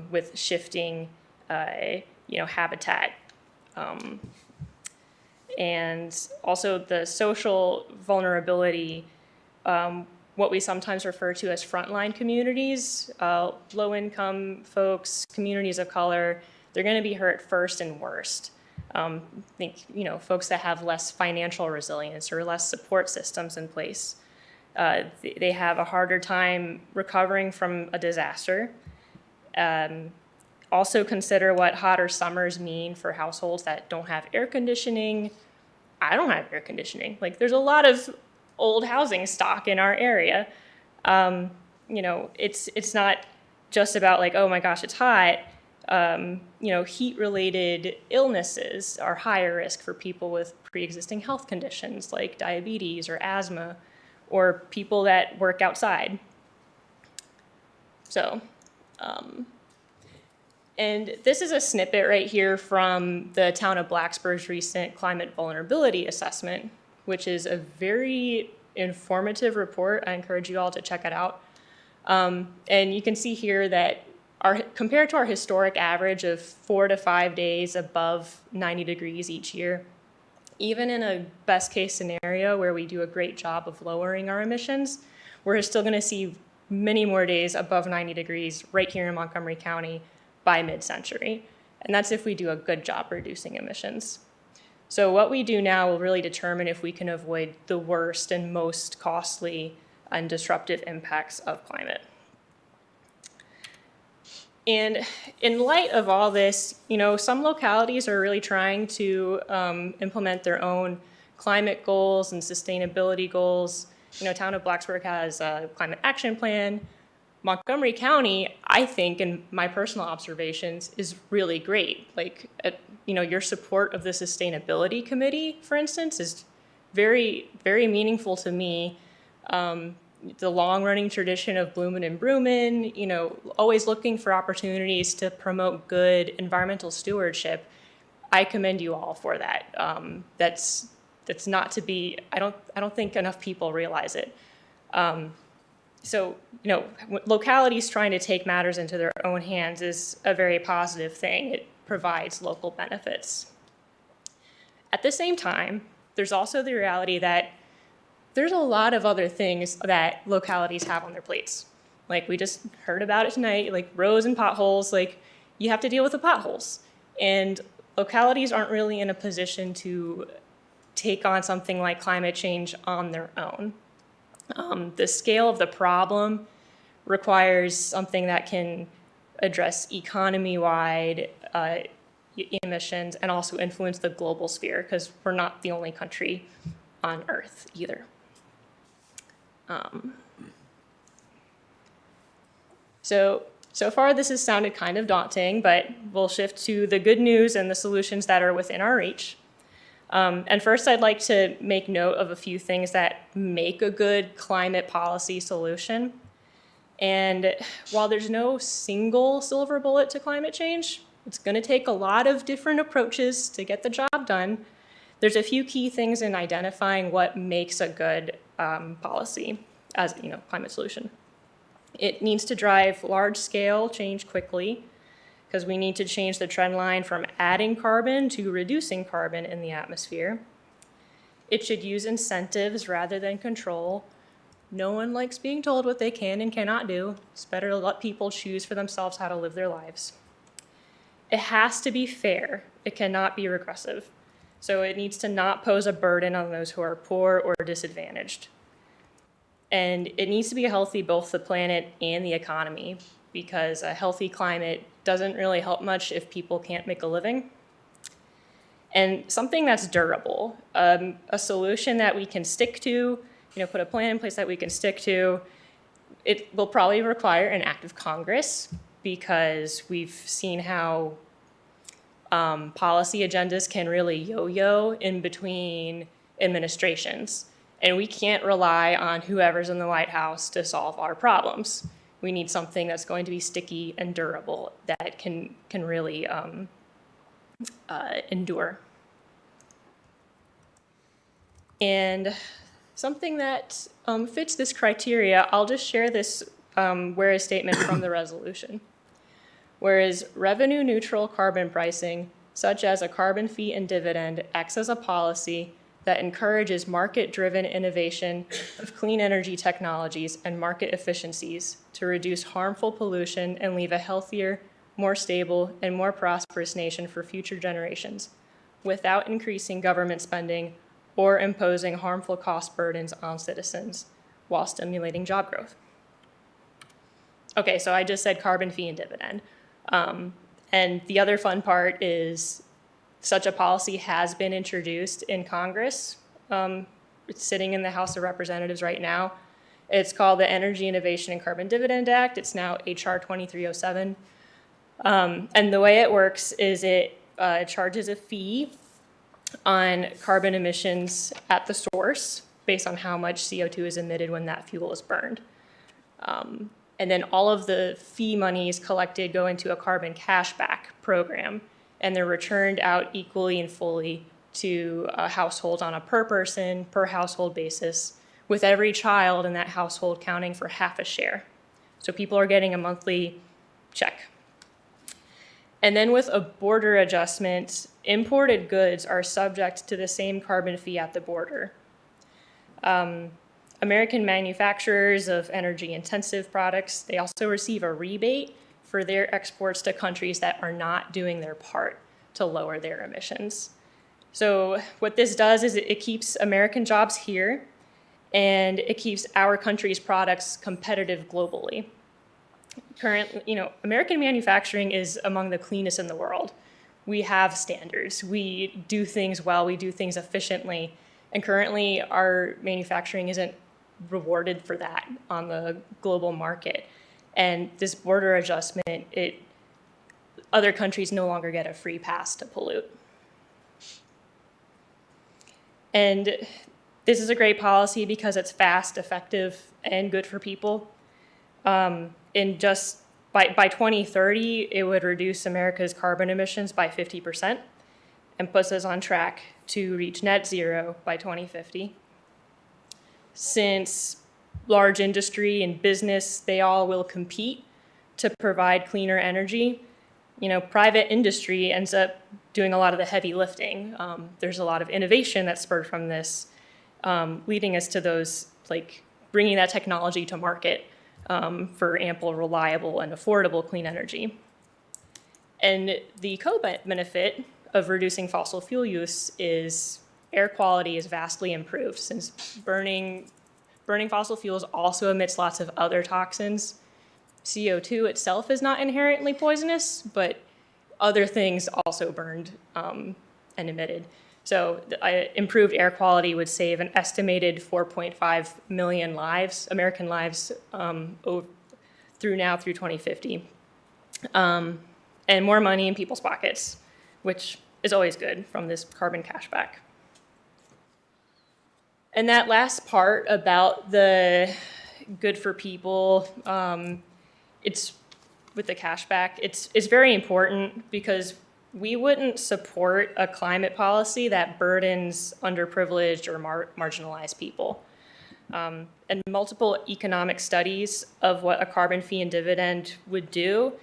with shifting, habitat. And also the social vulnerability, what we sometimes refer to as frontline communities, low-income folks, communities of color, they're going to be hurt first and worst. Think, folks that have less financial resilience or less support systems in place. They have a harder time recovering from a disaster. Also consider what hotter summers mean for households that don't have air conditioning. I don't have air conditioning. Like, there's a lot of old housing stock in our area. It's not just about like, oh my gosh, it's hot. Heat-related illnesses are higher risk for people with pre-existing health conditions like diabetes or asthma, or people that work outside. So, and this is a snippet right here from the town of Blacksburg's recent climate vulnerability assessment, which is a very informative report. I encourage you all to check it out. And you can see here that compared to our historic average of 4 to 5 days above 90 degrees each year, even in a best case scenario where we do a great job of lowering our emissions, we're still going to see many more days above 90 degrees right here in Montgomery County by mid-century. And that's if we do a good job reducing emissions. So what we do now will really determine if we can avoid the worst and most costly and disruptive impacts of climate. And in light of all this, some localities are really trying to implement their own climate goals and sustainability goals. Town of Blacksburg has a climate action plan. Montgomery County, I think, in my personal observations, is really great. Like, your support of the sustainability committee, for instance, is very, very meaningful to me. The long-running tradition of Bloomin' and Broomin', always looking for opportunities to promote good environmental stewardship. I commend you all for that. That's not to be. I don't think enough people realize it. So, localities trying to take matters into their own hands is a very positive thing. It provides local benefits. At the same time, there's also the reality that there's a lot of other things that localities have on their plates. Like, we just heard about it tonight, like roads and potholes, like you have to deal with the potholes. And localities aren't really in a position to take on something like climate change on their own. The scale of the problem requires something that can address economy-wide emissions and also influence the global sphere, because we're not the only country on Earth either. So far this has sounded kind of daunting, but we'll shift to the good news and the solutions that are within our reach. And first, I'd like to make note of a few things that make a good climate policy solution. And while there's no single silver bullet to climate change, it's going to take a lot of different approaches to get the job done. There's a few key things in identifying what makes a good policy as climate solution. It needs to drive large-scale change quickly, because we need to change the trend line from adding carbon to reducing carbon in the atmosphere. It should use incentives rather than control. No one likes being told what they can and cannot do. It's better to let people choose for themselves how to live their lives. It has to be fair. It cannot be regressive. So it needs to not pose a burden on those who are poor or disadvantaged. And it needs to be healthy, both the planet and the economy, because a healthy climate doesn't really help much if people can't make a living. And something that's durable, a solution that we can stick to, put a plan in place that we can stick to. it will probably require an act of Congress because we've seen how policy agendas can really yo-yo in between administrations. And we can't rely on whoever's in the White House to solve our problems. We need something that's going to be sticky and durable that can really endure. And something that fits this criteria, I'll just share this whereas statement from the resolution. Whereas revenue neutral carbon pricing, such as a carbon fee and dividend, acts as a policy that encourages market-driven innovation of clean energy technologies and market efficiencies to reduce harmful pollution and leave a healthier, more stable, and more prosperous nation for future generations, without increasing government spending or imposing harmful cost burdens on citizens while stimulating job growth. Okay, so I just said carbon fee and dividend. And the other fun part is such a policy has been introduced in Congress. It's sitting in the House of Representatives right now. It's called the Energy Innovation and Carbon Dividend Act. It's now HR 2307. And the way it works is it charges a fee on carbon emissions at the source based on how much CO2 is emitted when that fuel is burned. And then all of the fee monies collected go into a carbon cashback program, and they're returned out equally and fully to households on a per person, per household basis, with every child in that household counting for half a share. So people are getting a monthly check. And then with a border adjustment, imported goods are subject to the same carbon fee at the border. American manufacturers of energy-intensive products, they also receive a rebate for their exports to countries that are not doing their part to lower their emissions. So what this does is it keeps American jobs here, and it keeps our country's products competitive globally. Currently, American manufacturing is among the cleanest in the world. We have standards. We do things well. We do things efficiently. And currently, our manufacturing isn't rewarded for that on the global market. And this border adjustment, other countries no longer get a free pass to pollute. And this is a great policy because it's fast, effective, and good for people. In just by 2030, it would reduce America's carbon emissions by 50% and puts us on track to reach net zero by 2050. Since large industry and business, they all will compete to provide cleaner energy, private industry ends up doing a lot of the heavy lifting. There's a lot of innovation that's spurred from this, leading us to those, bringing that technology to market for ample, reliable, and affordable clean energy. And the co-benefit of reducing fossil fuel use is air quality is vastly improved since burning fossil fuels also emits lots of other toxins. CO2 itself is not inherently poisonous, but other things also burned and emitted. So improved air quality would save an estimated 4.5 million lives, American lives, through 2050. And more money in people's pockets, which is always good from this carbon cashback. And that last part about the good for people, it's with the cashback, it's very important because we wouldn't support a climate policy that burdens underprivileged or marginalized people. And multiple economic studies of what a carbon fee and dividend would do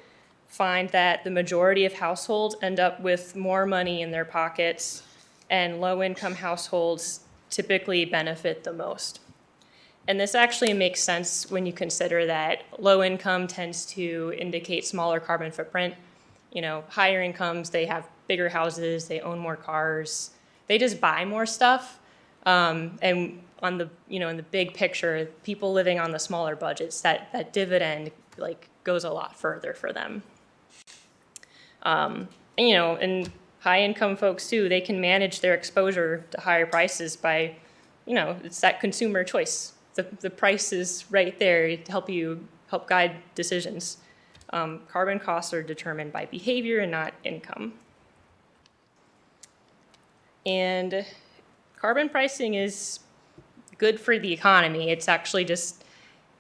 find that the majority of households end up with more money in their pockets, and low-income households typically benefit the most. And this actually makes sense when you consider that low income tends to indicate smaller carbon footprint. Higher incomes, they have bigger houses, they own more cars, they just buy more stuff. And on the, in the big picture, people living on the smaller budgets, that dividend goes a lot further for them. And high income folks too, they can manage their exposure to higher prices by, it's that consumer choice. the price is right there to help guide decisions. Carbon costs are determined by behavior and not income. And carbon pricing is good for the economy. It's actually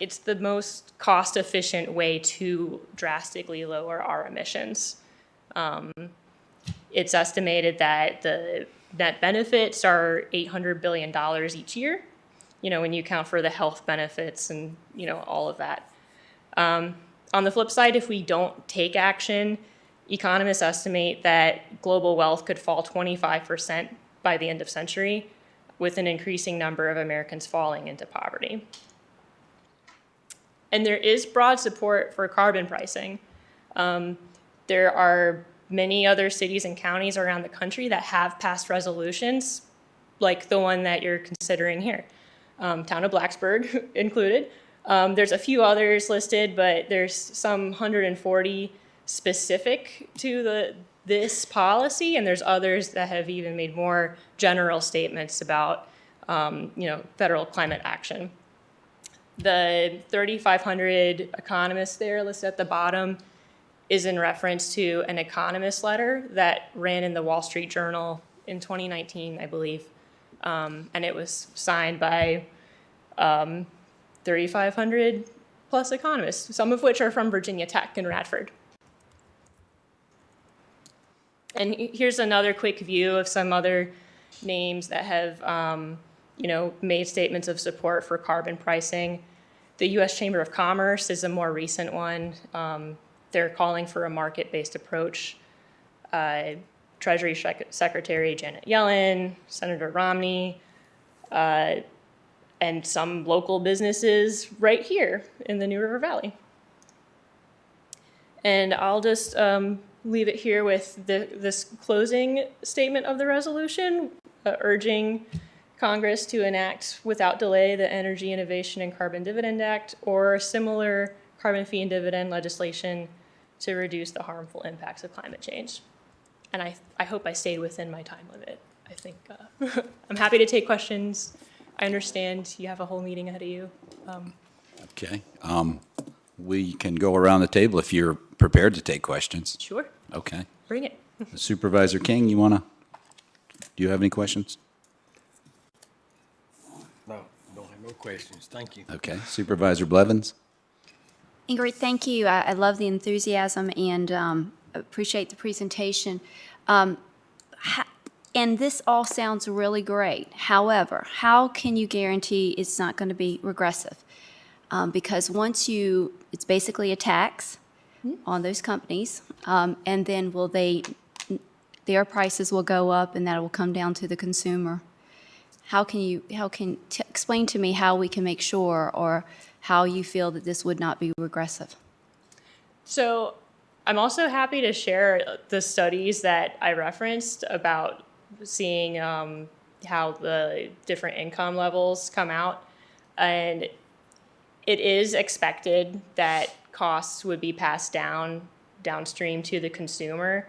it's the most cost-efficient way to drastically lower our emissions. It's estimated that the net benefits are $800 billion each year, when you account for the health benefits and, all of that. On the flip side, if we don't take action, economists estimate that global wealth could fall 25% by the end of century, with an increasing number of Americans falling into poverty. And there is broad support for carbon pricing. There are many other cities and counties around the country that have passed resolutions, like the one that you're considering here, town of Blacksburg included. There's a few others listed, but there's some 140 specific to this policy, and there's others that have even made more general statements about, federal climate action. The 3,500 economists there listed at the bottom is in reference to an economist letter that ran in the Wall Street Journal in 2019, I believe, and it was signed by 3,500 plus economists, some of which are from Virginia Tech and Radford. And here's another quick view of some other names that have, made statements of support for carbon pricing. The U.S. Chamber of Commerce is a more recent one. They're calling for a market-based approach. Treasury Secretary Janet Yellen, Senator Romney, and some local businesses right here in the New River Valley. And I'll just leave it here with this closing statement of the resolution, urging Congress to enact without delay the Energy Innovation and Carbon Dividend Act or similar carbon fee and dividend legislation to reduce the harmful impacts of climate change. And I hope I stayed within my time limit. I think I'm happy to take questions. I understand you have a whole meeting ahead of you. Okay. We can go around the table if you're prepared to take questions. Sure, Okay. bring it. Supervisor King, do you have any questions? No, don't have no questions. Thank you. Okay. Supervisor Blevins? Ingrid, thank you. I love the enthusiasm and appreciate the presentation. And this all sounds really great. However, how can you guarantee it's not going to be regressive? Because it's basically a tax on those companies, and then their prices will go up, and that will come down to the consumer. Explain to me how we can make sure, or how you feel that this would not be regressive? So I'm also happy to share the studies that I referenced about seeing how the different income levels come out. And it is expected that costs would be passed downstream to the consumer.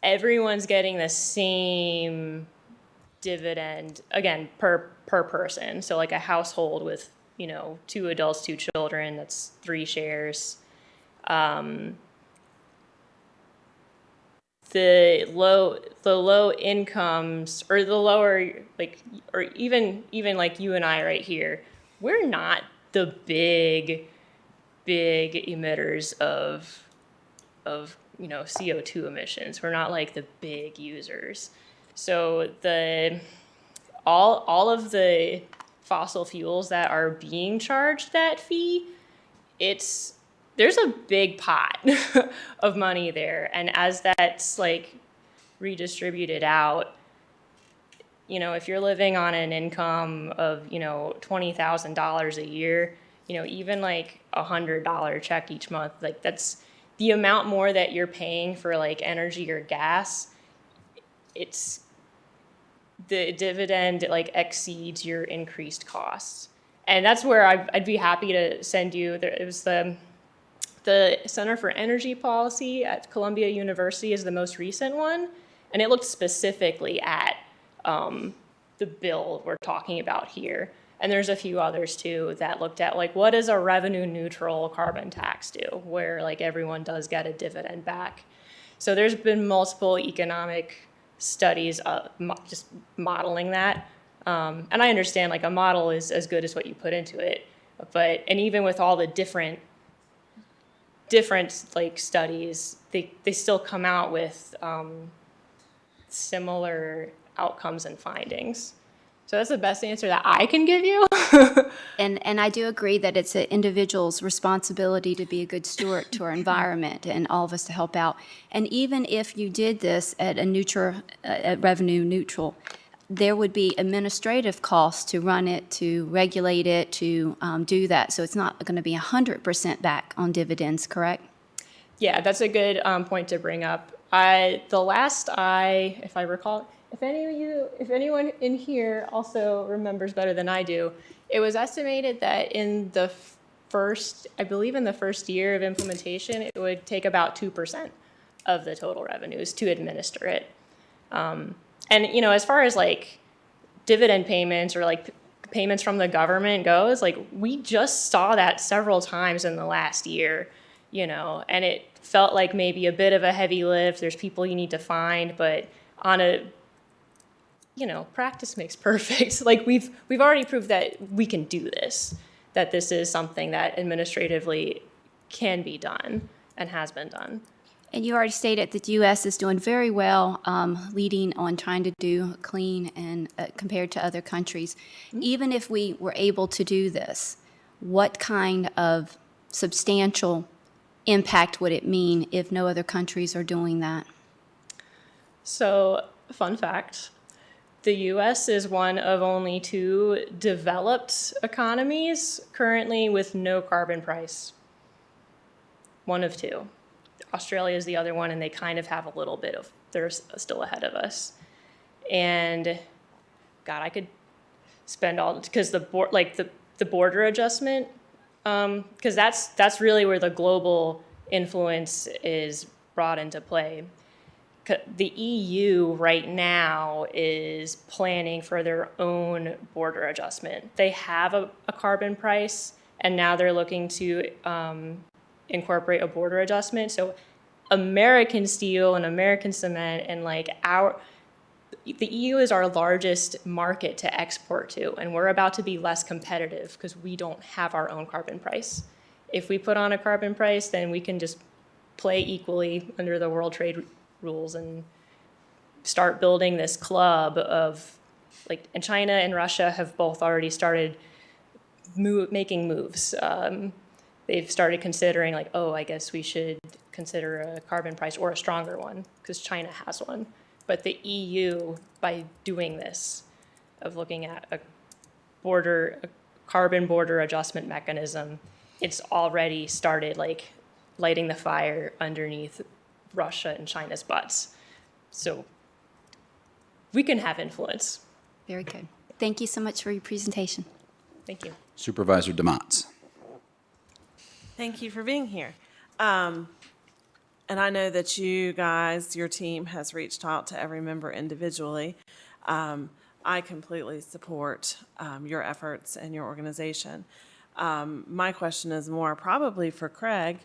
Everyone's getting the same dividend, again, per person. So like a household with, 2 adults, 2 children, that's 3 shares. The low incomes, or the lower, or even like you and I right here, we're not the big emitters of CO2 emissions. We're not like the big users. So all of the fossil fuels that are being charged that fee, there's a big pot of money there. And as that's redistributed out, if you're living on an income of, $20,000 a year, even $100 check each month, that's the amount more that you're paying for energy or gas. It's the dividend exceeds your increased costs. And that's where I'd be happy to send you. It was the Center for Energy Policy at Columbia University is the most recent one, and it looked specifically at the bill we're talking about here. And there's a few others too that looked at like, what does a revenue neutral carbon tax do, where like everyone does get a dividend back. So there's been multiple economic studies just modeling that. And I understand like a model is as good as what you put into it, and even with all the different like studies, they still come out with similar outcomes and findings. So that's the best answer that I can give you. And I do agree that it's an individual's responsibility to be a good steward to our environment and all of us to help out. And even if you did this at at revenue neutral, there would be administrative costs to run it, to regulate it, to do that. So it's not going to be 100% back on dividends, correct? Yeah, that's a good point to bring up. If I recall, if anyone in here also remembers better than I do, it was estimated that in the first year of implementation, it would take about 2% of the total revenues to administer it. And, as far as like dividend payments or like payments from the government goes, like we just saw that several times in the last year, and it felt like maybe a bit of a heavy lift. There's people you need to find, but on a practice makes perfect. Like we've already proved that we can do this, that this is something that administratively can be done and has been done. And you already stated that the U.S. is doing very well, leading on trying to do clean and compared to other countries. Mm-hmm. Even if we were able to do this, what kind of substantial impact would it mean if no other countries are doing that? So, fun fact. The U.S. is one of only 2 developed economies currently with no carbon price. One of 2. Australia is the other one, and they kind of have a little bit of, they're still ahead of us. And God, I could spend all, because the border adjustment, because that's really where the global influence is brought into play. The EU right now is planning for their own border adjustment. They have a carbon price, and now they're looking to incorporate a border adjustment. So American steel and American cement and the EU is our largest market to export to, and we're about to be less competitive because we don't have our own carbon price. If we put on a carbon price, then we can just play equally under the World Trade rules and start building this club of and China and Russia have both already started making moves. They've started considering I guess we should consider a carbon price or a stronger one because China has one. But the EU, by doing this, of looking at a carbon border adjustment mechanism, it's already started lighting the fire underneath Russia and China's butts. So we can have influence. Very good. Thank you so much for your presentation. Thank you. Supervisor DeMotts. Thank you for being here. And I know that you guys, your team has reached out to every member individually. I completely support your efforts and your organization. My question is more probably for Craig.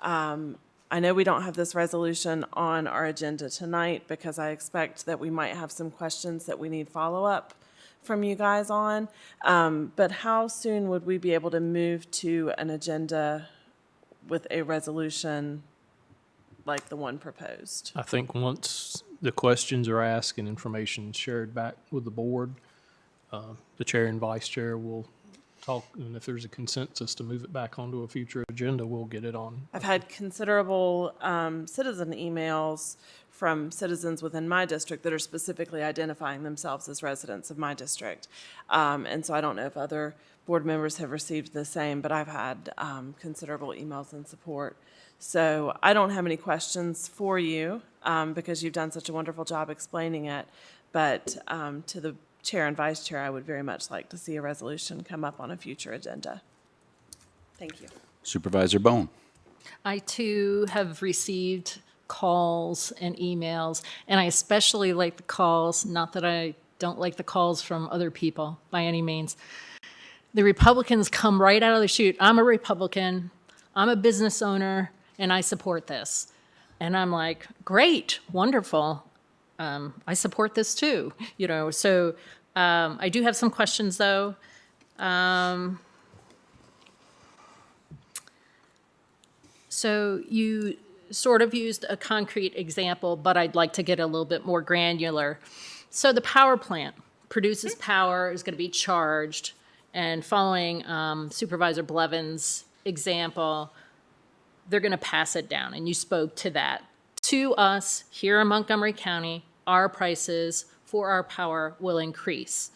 I know we don't have this resolution on our agenda tonight because I expect that we might have some questions that we need follow-up from you guys on. But how soon would we be able to move to an agenda with a resolution like the one proposed? I think once the questions are asked and information shared back with the board, the chair and vice chair will talk, and if there's a consensus to move it back onto a future agenda, we'll get it on. I've had considerable citizen emails from citizens within my district that are specifically identifying themselves as residents of my district. And so I don't know if other board members have received the same, but I've had considerable emails in support. So I don't have any questions for you because you've done such a wonderful job explaining it. But to the chair and vice chair, I would very much like to see a resolution come up on a future agenda. Thank you. Supervisor Bone. I too have received calls and emails, and I especially like the calls, not that I don't like the calls from other people by any means, the Republicans come right out of the chute. I'm a Republican, I'm a business owner, and I support this. And I'm like, great, wonderful. I support this too, you know. So I do have some questions though. So you sort of used a concrete example, but I'd like to get a little bit more granular. So the power plant produces power, is going to be charged, and following Supervisor Blevin's example, they're going to pass it down, and you spoke to that. To us, here in Montgomery County, our prices for our power will increase.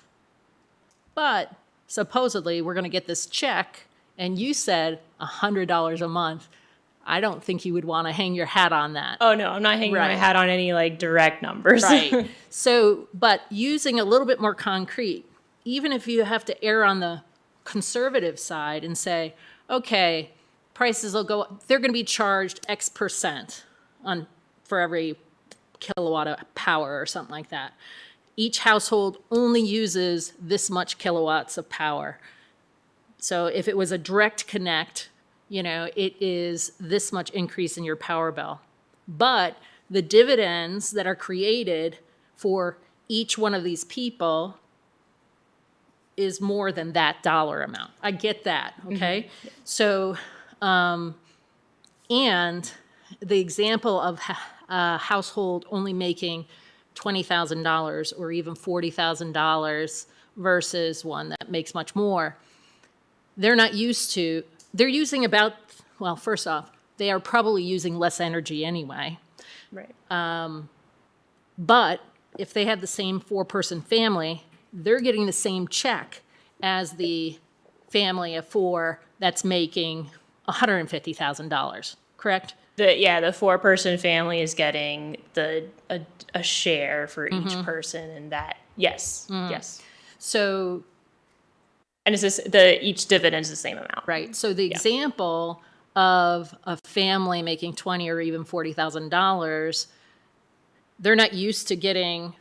But supposedly, we're going to get this check, and you said $100 a month. I don't think you would want to hang your hat on that. Oh, no, I'm not hanging my hat on any like direct numbers. Right. So, but using a little bit more concrete, even if you have to err on the conservative side and say, okay, prices will go up, they're going to be charged X percent for every kilowatt of power or something like that. Each household only uses this much kilowatts of power. So if it was a direct connect, you know, it is this much increase in your power bill. But the dividends that are created for each one of these people is more than that dollar amount. I get that, okay? Mm-hmm. So, and the example of a household only making $20,000 or even $40,000 versus one that makes much more, they're not used to. They're using about, well, first off, they are probably using less energy anyway. Right. But if they have the same four-person family, they're getting the same check as the family of four that's making $150,000, correct? The four-person family is getting a share for each person, and that yes. So. And it's each dividend is the same amount. Right. So the example of a family making $20,000 or even $40,000, they're not used to getting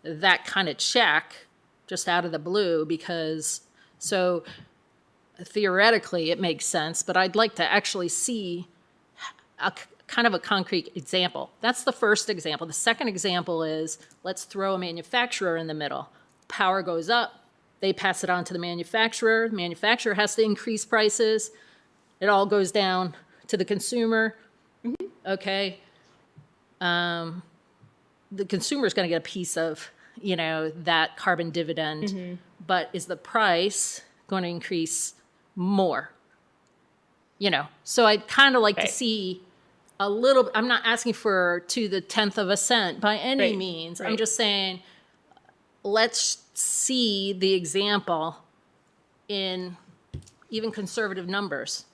that kind of check just out of the blue because, so theoretically it makes sense, but I'd like to actually see a kind of a concrete example. That's the first example. The second example is, let's throw a manufacturer in the middle. Power goes up. They pass it on to the manufacturer. The manufacturer has to increase prices. It all goes down to the consumer. Okay. The consumer is going to get a piece of, you know, that carbon dividend. But is the price going to increase more? You know, so I'd kind of like to see a little. I'm not asking for to the 10th of a cent by any means. I'm just saying, let's see the example in even conservative numbers,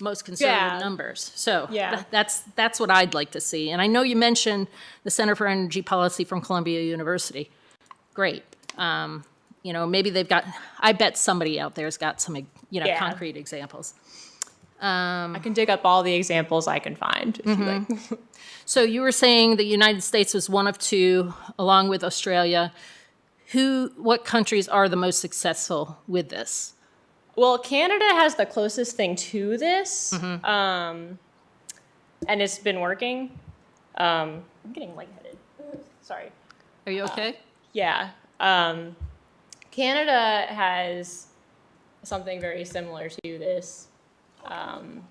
most conservative numbers. So that's what I'd like to see. And I know you mentioned the Center for Energy Policy from Columbia University. Great. You know, maybe they've got, I bet somebody out there's got some, you know, concrete examples. I can dig up all the examples I can find. If you like. So you were saying the United States was one of two, along with Australia. What countries are the most successful with this? Well, Canada has the closest thing to this, and it's been working. I'm getting lightheaded. Sorry. Are you okay? Yeah. Canada has something very similar to this. Can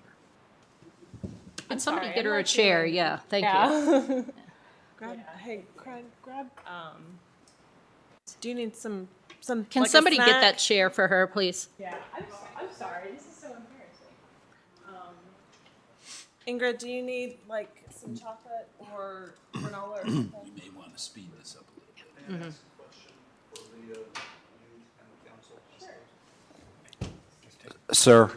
somebody get her a chair? Yeah, thank you. Hey, Craig, grab. Do you need some? Can like somebody get that chair for her, please? Yeah, I'm sorry. This is so embarrassing. Ingrid, do you need like some chocolate or granola or something? You may want to speed this up a little bit. Sir,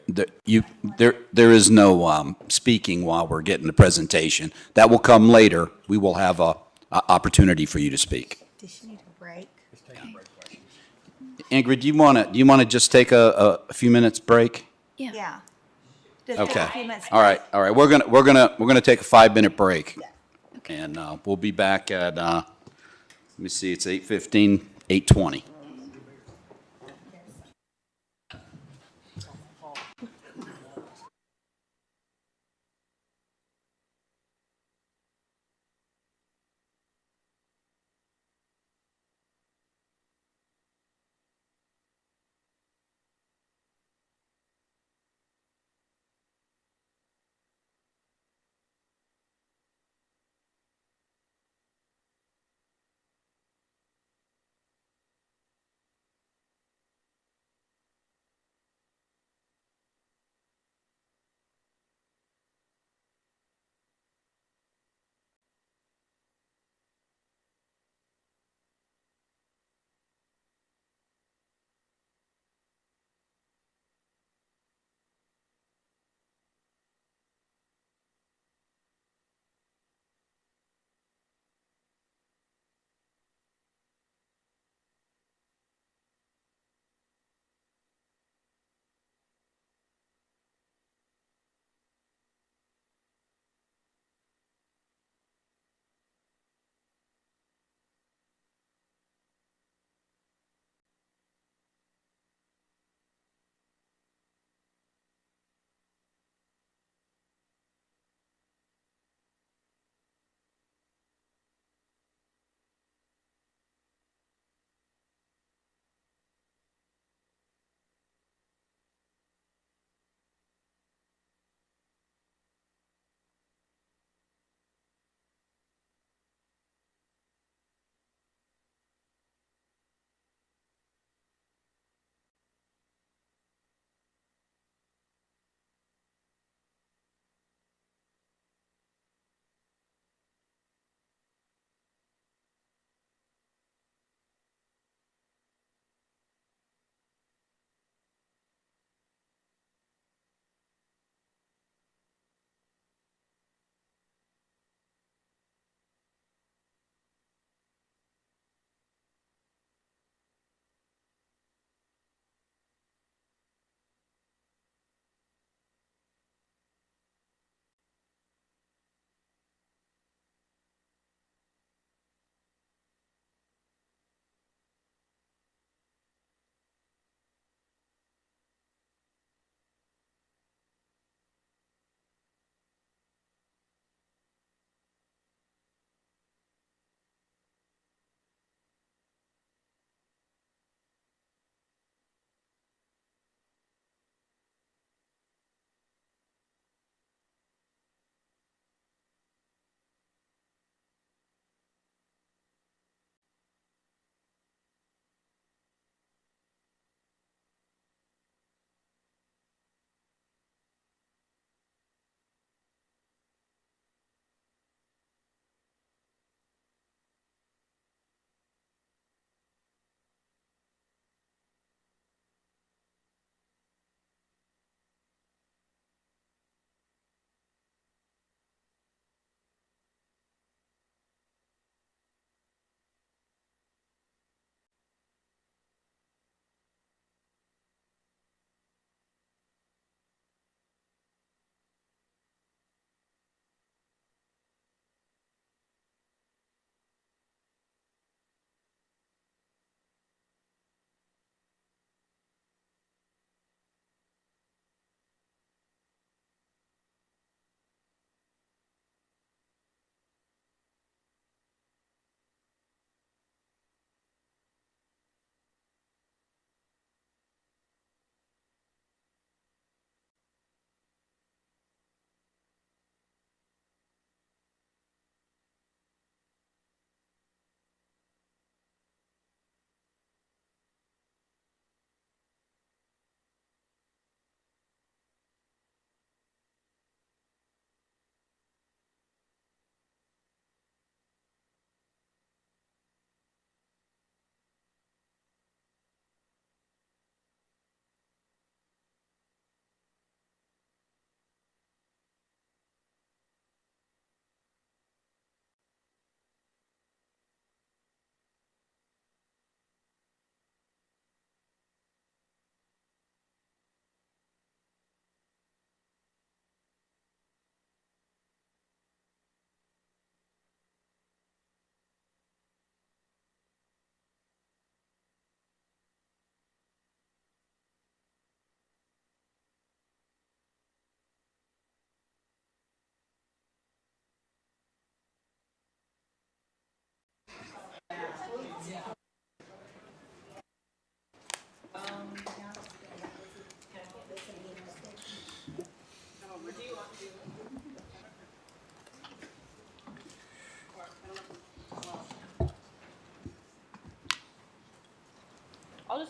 there is no speaking while we're getting the presentation. That will come later. We will have a opportunity for you to speak. Does she need a break? Ingrid, do you want to just take a few minutes break? Yeah. Okay. All right. We're gonna take a 5-minute break, and we'll be back at let me see. It's 8:15, 8:20.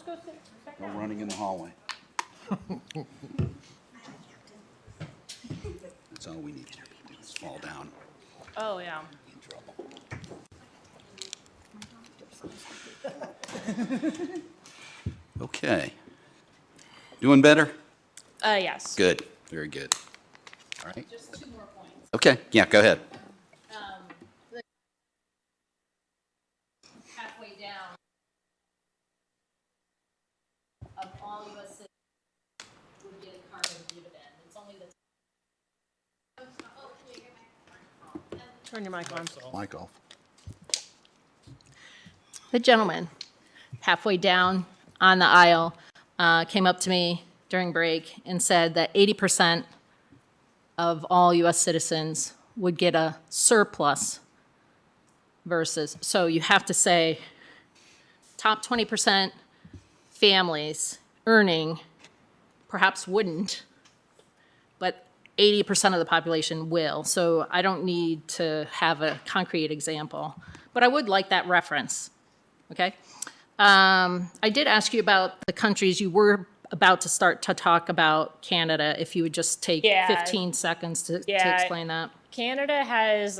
go sit back No running in the hallway. That's all we need to do, is fall down. Oh, yeah. Okay. Doing better? Yes. Good, very good. All right. Just 2 more points. Okay, yeah, go ahead. Halfway down of all U.S. citizens would get a carbon dividend. It's only the Turn your mic on. Mic off. The gentleman halfway down on the aisle came up to me during break and said that 80% of all U.S. citizens would get a surplus versus, so you have to say top 20% families earning perhaps wouldn't, but 80% of the population will. So I don't need to have a concrete example, but I would like that reference, okay? I did ask you about the countries. You were about to start to talk about Canada, if you would just take Yeah. 15 seconds to explain that. Canada has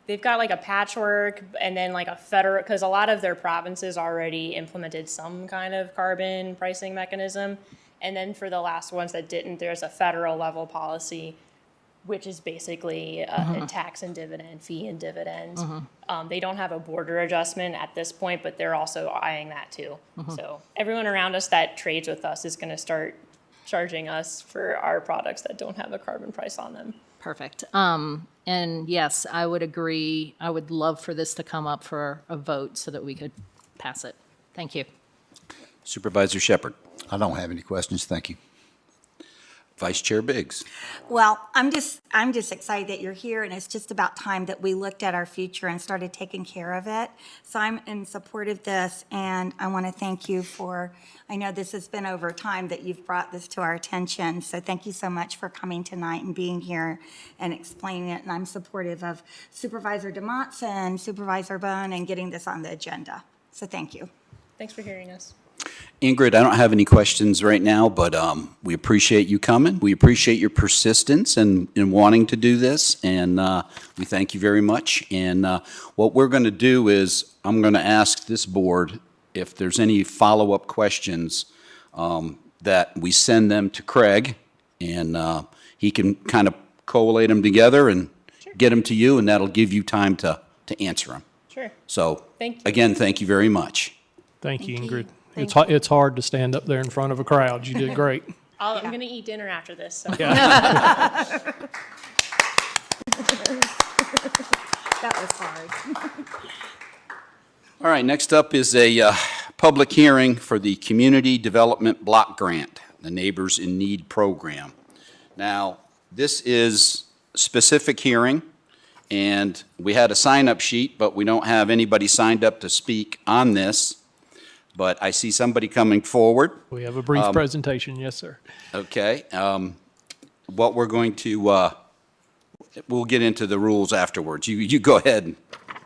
they've got like a patchwork and then like a federal, because a lot of their provinces already implemented some kind of carbon pricing mechanism. And then for the last ones that didn't, there's a federal level policy, which is basically a tax and dividend, fee and dividend. They don't have a border adjustment at this point, but they're also eyeing that too. So everyone around us that trades with us is going to start charging us for our products that don't have a carbon price on them. Perfect. And yes, I would agree. I would love for this to come up for a vote so that we could pass it. Thank you. Supervisor Shepherd. I don't have any questions, thank you. Vice Chair Biggs. Well, I'm just excited that you're here, and it's just about time that we looked at our future and started taking care of it. So I'm in support of this, and I want to thank you for, I know this has been over time that you've brought this to our attention, so thank you so much for coming tonight and being here and explaining it, and I'm supportive of Supervisor DeMontz and Supervisor Bone and getting this on the agenda. So thank you. Thanks for hearing us. Ingrid, I don't have any questions right now, but we appreciate you coming. We appreciate your persistence in wanting to do this, and we thank you very much. And what we're going to do is I'm going to ask this board if there's any follow-up questions that we send them to Craig, and he can kind of collate them together and get them to you, and that'll give you time to answer them. Sure. So, Thank you. again, thank you very much. Thank you, Ingrid. Thank It's hard to stand up there in front of a crowd. You did great. I'm going to eat dinner after this. So. That was hard. All right, next up is a public hearing for the Community Development Block Grant, the Neighbors in Need program. Now, this is a specific hearing, and we had a sign-up sheet, but we don't have anybody signed up to speak on this. But I see somebody coming forward. We have a brief presentation. Yes, sir. Okay. What we're going to, we'll get into the rules afterwards. You go ahead and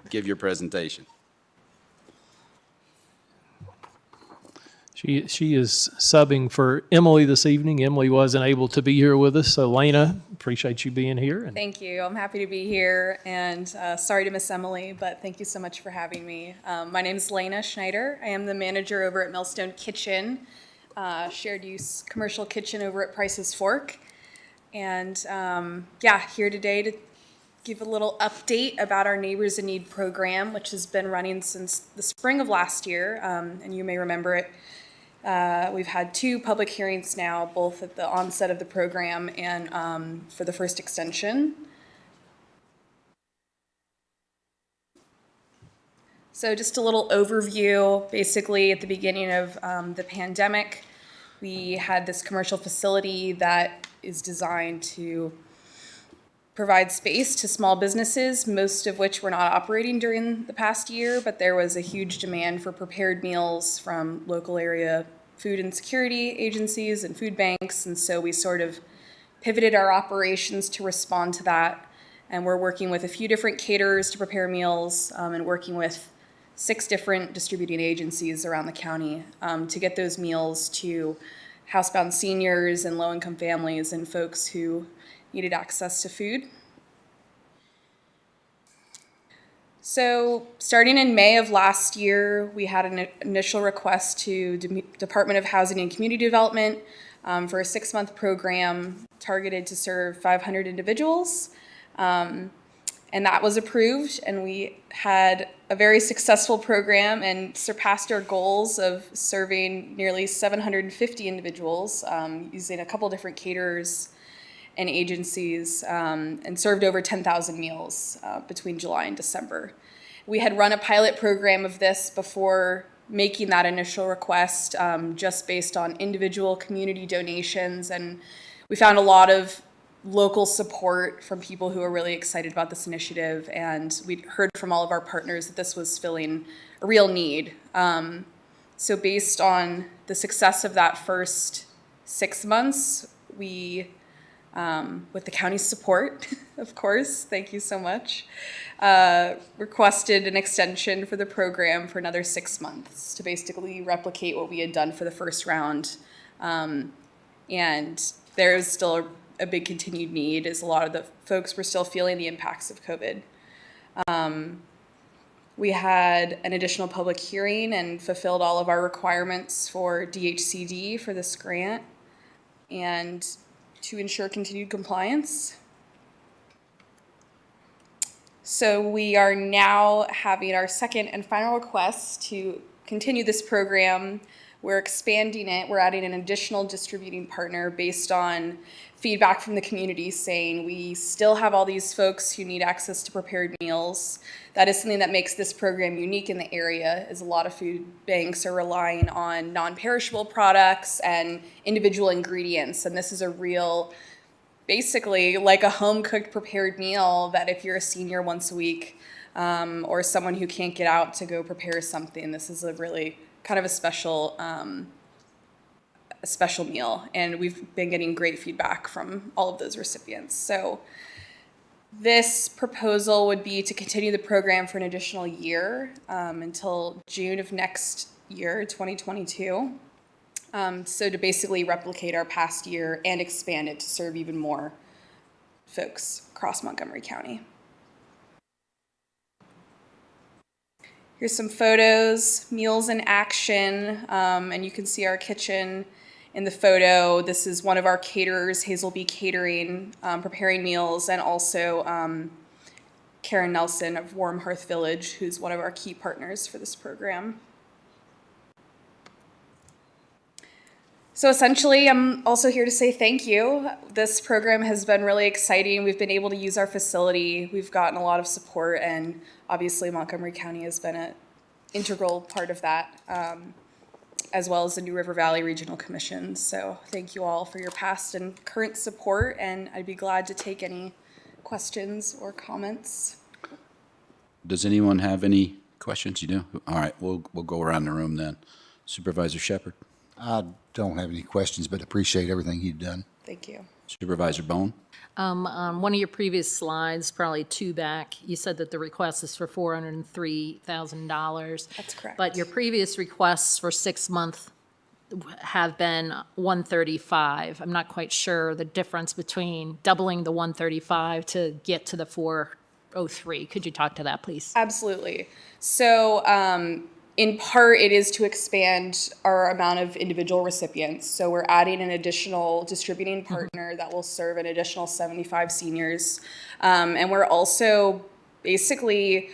give your presentation. She is subbing for Emily this evening. Emily wasn't able to be here with us, so Lena, appreciate you being here. And Thank you. I'm happy to be here, and sorry to miss Emily, but thank you so much for having me. My name is Lena Schneider. I am the manager over at Millstone Kitchen, shared use commercial kitchen over at Price's Fork. And yeah, here today to give a little update about our Neighbors in Need program, which has been running since the spring of last year, and you may remember it. We've had 2 public hearings now, both at the onset of the program and for the first extension. So just a little overview. Basically, at the beginning of the pandemic, we had this commercial facility that is designed to provide space to small businesses, most of which were not operating during the past year, but there was a huge demand for prepared meals from local area food and security agencies and food banks, and so we sort of pivoted our operations to respond to that, and we're working with a few different caterers to prepare meals and working with 6 different distributing agencies around the county to get those meals to housebound seniors and low-income families and folks who needed access to food. So starting in May of last year, we had an initial request to Department of Housing and Community Development for a 6-month program targeted to serve 500 individuals. And that was approved, and we had a very successful program and surpassed our goals of serving nearly 750 individuals using a couple different caterers and agencies, and served over 10,000 meals between July and December. We had run a pilot program of this before making that initial request, just based on individual community donations, and we found a lot of local support from people who are really excited about this initiative, and we heard from all of our partners that this was filling a real need. So based on the success of that first 6 months, we, with the county's support, of course, thank you so much, requested an extension for the program for another 6 months to basically replicate what we had done for the first round. And there is still a big continued need, as a lot of the folks were still feeling the impacts of COVID. We had an additional public hearing and fulfilled all of our requirements for DHCD for this grant and to ensure continued compliance. So we are now having our second and final request to continue this program. We're expanding it. We're adding an additional distributing partner based on feedback from the community saying we still have all these folks who need access to prepared meals. That is something that makes this program unique in the area, as a lot of food banks are relying on non-perishable products and individual ingredients. And this is a real, basically like a home-cooked prepared meal that if you're a senior once a week or someone who can't get out to go prepare something, this is a really kind of a special meal, and we've been getting great feedback from all of those recipients. So this proposal would be to continue the program for an additional year until June of next year, 2022. So to basically replicate our past year and expand it to serve even more folks across Montgomery County. Here's some photos, meals in action, and you can see our kitchen in the photo. This is one of our caterers, Hazel B. Catering, preparing meals, and also Karen Nelson of Warm Hearth Village, who's one of our key partners for this program. So essentially, I'm also here to say thank you. This program has been really exciting. We've been able to use our facility. We've gotten a lot of support, and obviously Montgomery County has been an integral part of that, as well as the New River Valley Regional Commission. So thank you all for your past and current support, and I'd be glad to take any questions or comments. Does anyone have any questions? You do? All right, we'll go around the room then. Supervisor Shepherd. I don't have any questions, but appreciate everything you've done. Thank you. Supervisor Bone. On one of your previous slides, probably 2 back, you said that the request is for $403,000. That's correct. But your previous requests for 6 months have been $135. I'm not quite sure the difference between doubling the $135 to get to the $403. Could you talk to that, please? Absolutely. So in part, it is to expand our amount of individual recipients. So we're adding an additional distributing partner that will serve an additional 75 seniors. And we're also basically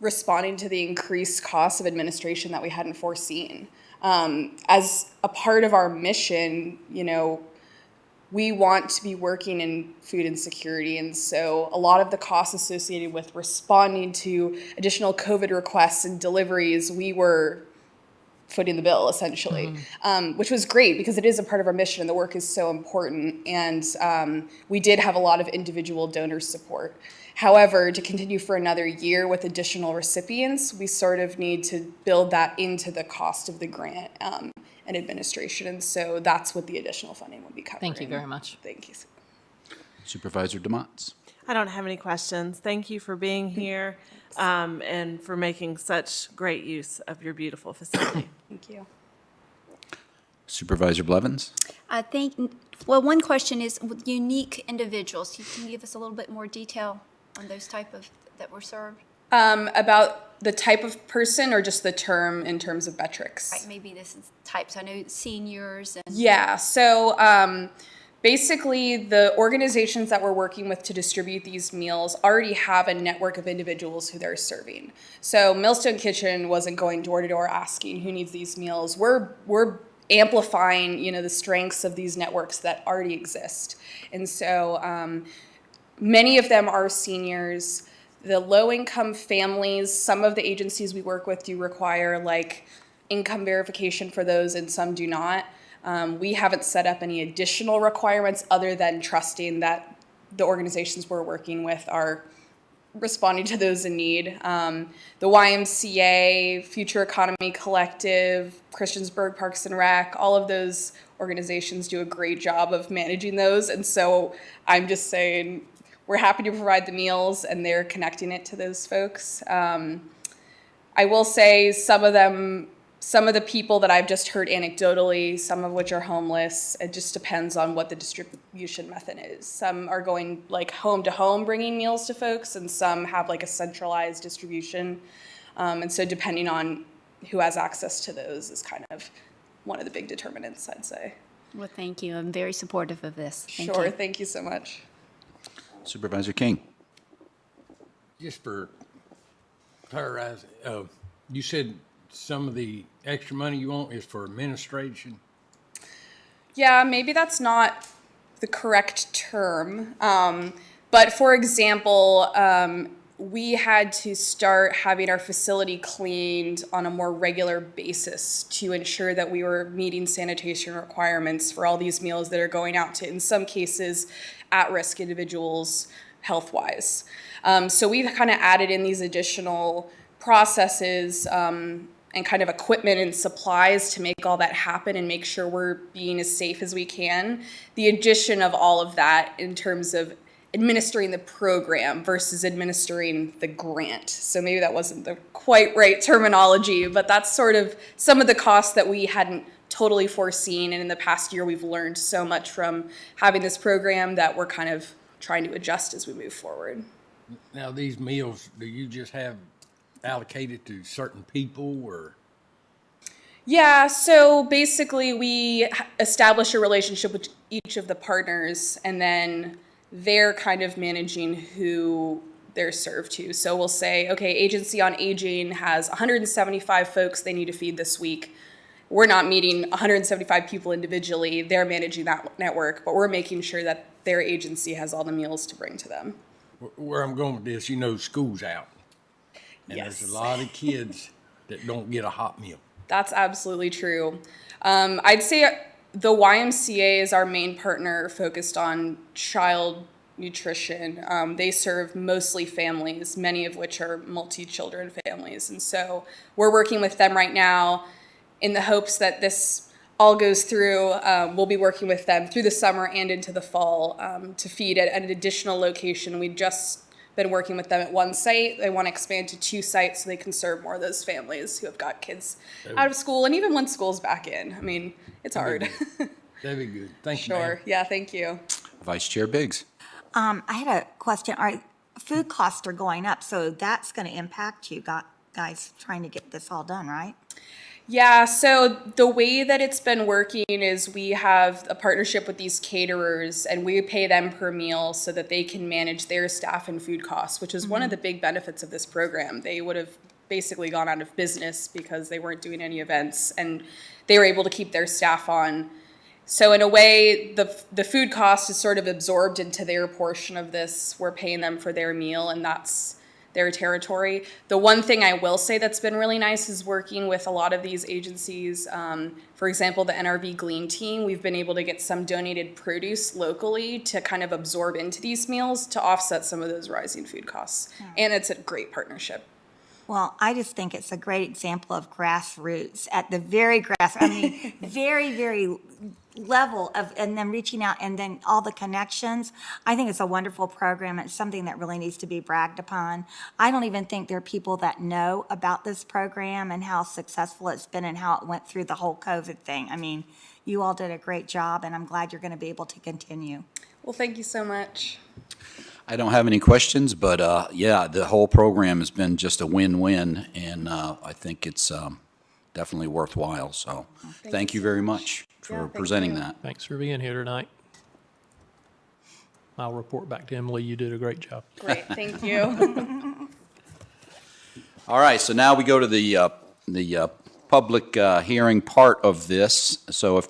responding to the increased cost of administration that we hadn't foreseen. As a part of our mission, you know, we want to be working in food insecurity, and so a lot of the costs associated with responding to additional COVID requests and deliveries, we were footing the bill, essentially, which was great because it is a part of our mission and the work is so important, and we did have a lot of individual donor support. However, to continue for another year with additional recipients, we sort of need to build that into the cost of the grant and administration, and so that's what the additional funding would be covering. Thank you very much. Thank you. Supervisor DeMotts. I don't have any questions. Thank you for being here and for making such great use of your beautiful facility. Thank you. Supervisor Blevins? I think, well, one question is with unique individuals. Can you give us a little bit more detail on those type of, that were served? About the type of person or just the term in terms of metrics? Like maybe this is types. I know seniors and. Yeah, so basically the organizations that we're working with to distribute these meals already have a network of individuals who they're serving. So Millstone Kitchen wasn't going door to door asking who needs these meals. We're amplifying, the strengths of these networks that already exist. And so many of them are seniors. The low-income families, some of the agencies we work with do require like income verification for those and some do not. We haven't set up any additional requirements other than trusting that the organizations we're working with are responding to those in need. The YMCA, Future Economy Collective, Christiansburg Parks and Rec, all of those organizations do a great job of managing those. And so I'm just saying we're happy to provide the meals and they're connecting it to those folks. I will say some of the people that I've just heard anecdotally, some of which are homeless, it just depends on what the distribution method is. Some are going like home to home bringing meals to folks and some have like a centralized distribution. And so depending on who has access to those is kind of one of the big determinants, I'd say. Well, thank you. I'm very supportive of this. Thank Sure, you. thank you so much. Supervisor King? Just for clarification, you said some of the extra money you want is for administration? Yeah, maybe that's not the correct term. But for example, we had to start having our facility cleaned on a more regular basis to ensure that we were meeting sanitation requirements for all these meals that are going out to, in some cases, at-risk individuals health-wise. So we've kind of added in these additional processes and kind of equipment and supplies to make all that happen and make sure we're being as safe as we can. The addition of all of that in terms of administering the program versus administering the grant. So maybe that wasn't the quite right terminology, but that's sort of some of the costs that we hadn't totally foreseen. And in the past year, we've learned so much from having this program that we're kind of trying to adjust as we move forward. Now, these meals, do you just have allocated to certain people or? Yeah, so basically we establish a relationship with each of the partners and then they're kind of managing who they're served to. So we'll say, okay, Agency on Aging has 175 folks they need to feed this week. We're not meeting 175 people individually. They're managing that network, but we're making sure that their agency has all the meals to bring to them. Where I'm going with this, school's out. And Yes. there's a lot of kids that don't get a hot meal. That's absolutely true. I'd say the YMCA is our main partner focused on child nutrition. They serve mostly families, many of which are multi-children families. And so we're working with them right now in the hopes that this all goes through. We'll be working with them through the summer and into the fall to feed at an additional location. We've just been working with them at one site. They want to expand to 2 sites so they can serve more of those families who have got kids out of school and even when school's back in. I mean, it's hard. That'd be good. Thank you, Sure. ma'am. Yeah, thank you. Vice Chair Biggs? I had a question. All right, food costs are going up, so that's going to impact you guys trying to get this all done, right? Yeah, so the way that it's been working is we have a partnership with these caterers and we pay them per meal so that they can manage their staff and food costs, which is one of the big benefits of this program. They would have basically gone out of business because they weren't doing any events and they were able to keep their staff on. So in a way, the food cost is sort of absorbed into their portion of this. We're paying them for their meal and that's their territory. The one thing I will say that's been really nice is working with a lot of these agencies. For example, the NRV Glean team, we've been able to get some donated produce locally to kind of absorb into these meals to offset some of those rising food costs. And it's a great partnership. Well, I just think it's a great example of grassroots at the very very level of, and then reaching out and then all the connections. I think it's a wonderful program. It's something that really needs to be bragged upon. I don't even think there are people that know about this program and how successful it's been and how it went through the whole COVID thing. I mean, you all did a great job, and I'm glad you're going to be able to continue. Well, thank you so much. I don't have any questions, but yeah, the whole program has been just a win-win, and I think it's definitely worthwhile. So thank you very much for presenting that. Thanks for being here tonight. I'll report back to Emily. You did a great job. Great, thank you. All right, so now we go to the public hearing part of this. So if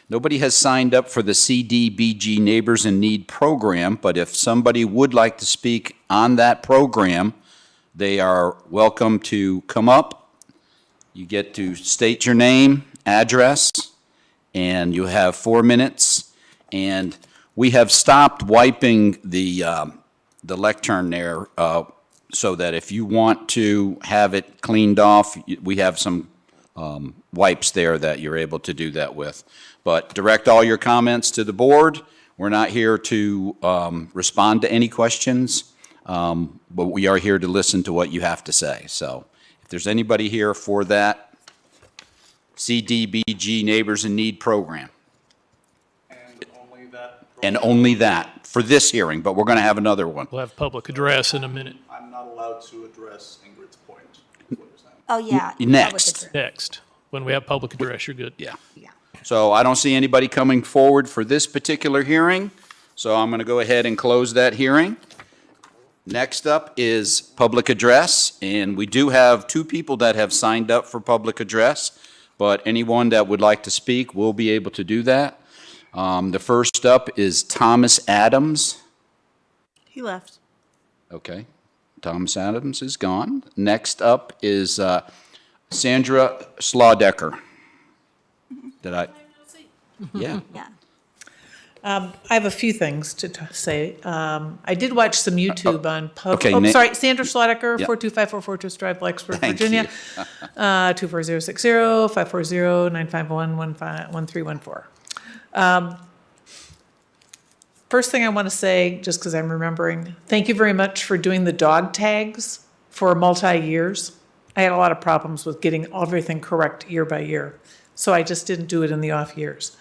nobody has signed up for the CDBG Neighbors in Need program, but if somebody would like to speak on that program, they are welcome to come up. You get to state your name, address, and you have 4 minutes. And we have stopped wiping the lectern there so that if you want to have it cleaned off, we have some wipes there that you're able to do that with. But direct all your comments to the board. We're not here to respond to any questions, but we are here to listen to what you have to say. So if there's anybody here for that CDBG Neighbors in Need program. And only that for this hearing, but we're going to have another one. We'll have public address in a minute. I'm not allowed to address Ingrid's point. Oh, yeah. Next. Next. When we have public address, you're good. Yeah. So I don't see anybody coming forward for this particular hearing, so I'm going to go ahead and close that hearing. Next up is public address, and we do have 2 people that have signed up for public address, but anyone that would like to speak will be able to do that. The first up is Thomas Adams. He left. Okay. Thomas Adams is gone. Next up is Sandra Slawdecker. Did I? Yeah. Yeah. I have a few things to say. I did watch some YouTube on okay, sorry, Sandra Slaudecker, Yeah. 42544 Fortress Drive, Blacksburg, Thank Virginia. you. 24060-540-951-1314. First thing I want to say, just because I'm remembering, thank you very much for doing the dog tags for multi-years. I had a lot of problems with getting everything correct year by year, so I just didn't do it in the off years.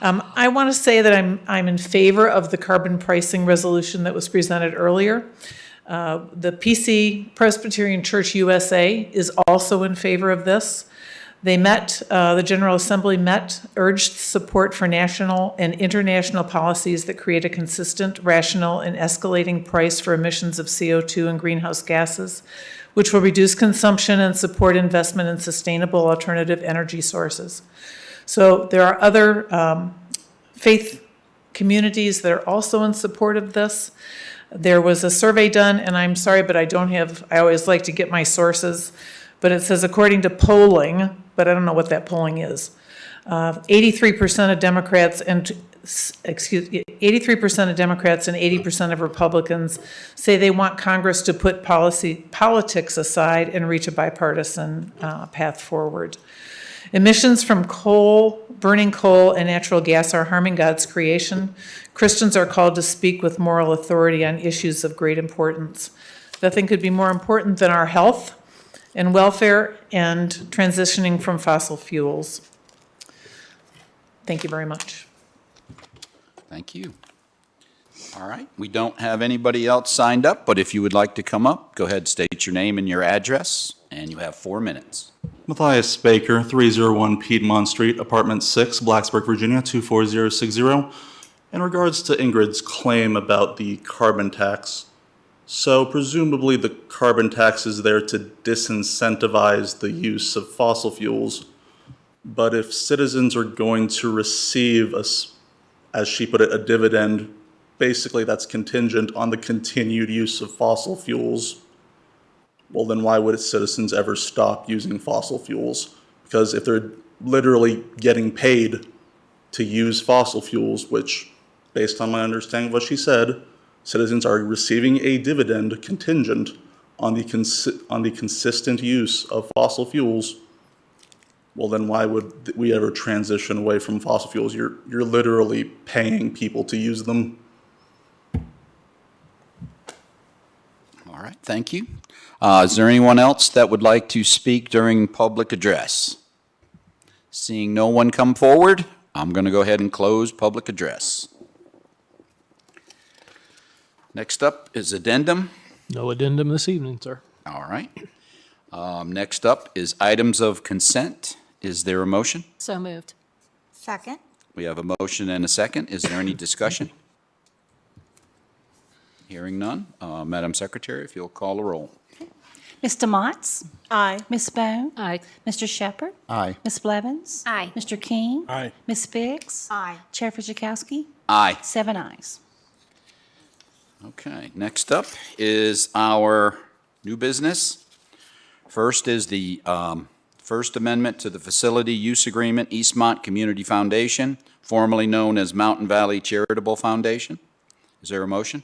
I want to say that I'm in favor of the carbon pricing resolution that was presented earlier. The PC, Presbyterian Church USA, is also in favor of this. They met, the General Assembly met, urged support for national and international policies that create a consistent, rational, and escalating price for emissions of CO2 and greenhouse gases, which will reduce consumption and support investment in sustainable alternative energy sources. So there are other faith communities that are also in support of this. There was a survey done, and I'm sorry, but I always like to get my sources, but it says according to polling, but I don't know what that polling is. 83% of Democrats and 83% of Democrats and 80% of Republicans say they want Congress to put politics aside and reach a bipartisan path forward. Emissions from burning coal and natural gas are harming God's creation. Christians are called to speak with moral authority on issues of great importance. Nothing could be more important than our health and welfare and transitioning from fossil fuels. Thank you very much. Thank you. All right. We don't have anybody else signed up, but if you would like to come up, go ahead, state your name and your address, and you have 4 minutes. Matthias Baker, 301 Piedmont Street, Apartment 6, Blacksburg, Virginia, 24060. In regards to Ingrid's claim about the carbon tax, so presumably the carbon tax is there to disincentivize the use of fossil fuels, but if citizens are going to receive, as she put it, a dividend, basically that's contingent on the continued use of fossil fuels, well, then why would citizens ever stop using fossil fuels? Because if they're literally getting paid to use fossil fuels, which, based on my understanding of what she said, citizens are receiving a dividend contingent on the consistent use of fossil fuels, well, then why would we ever transition away from fossil fuels? You're literally paying people to use them. All right, thank you. Is there anyone else that would like to speak during public address? Seeing no one come forward, I'm going to go ahead and close public address. Next up is addendum. No addendum this evening, sir. All right. Next up is items of consent. Is there a motion? So moved. Second. We have a motion and a second. Is there any discussion? Hearing none. Madam Secretary, if you'll call the roll. Mr. Motts? Aye. Ms. Bone? Aye. Mr. Shepherd? Aye. Ms. Blevins? Aye. Mr. King? Aye. Ms. Biggs? Aye. Chair Fujikowski? Aye. 7 ayes. Okay, next up is our new business. First is the First Amendment to the Facility Use Agreement, Eastmont Community Foundation, formerly known as Mountain Valley Charitable Foundation. Is there a motion?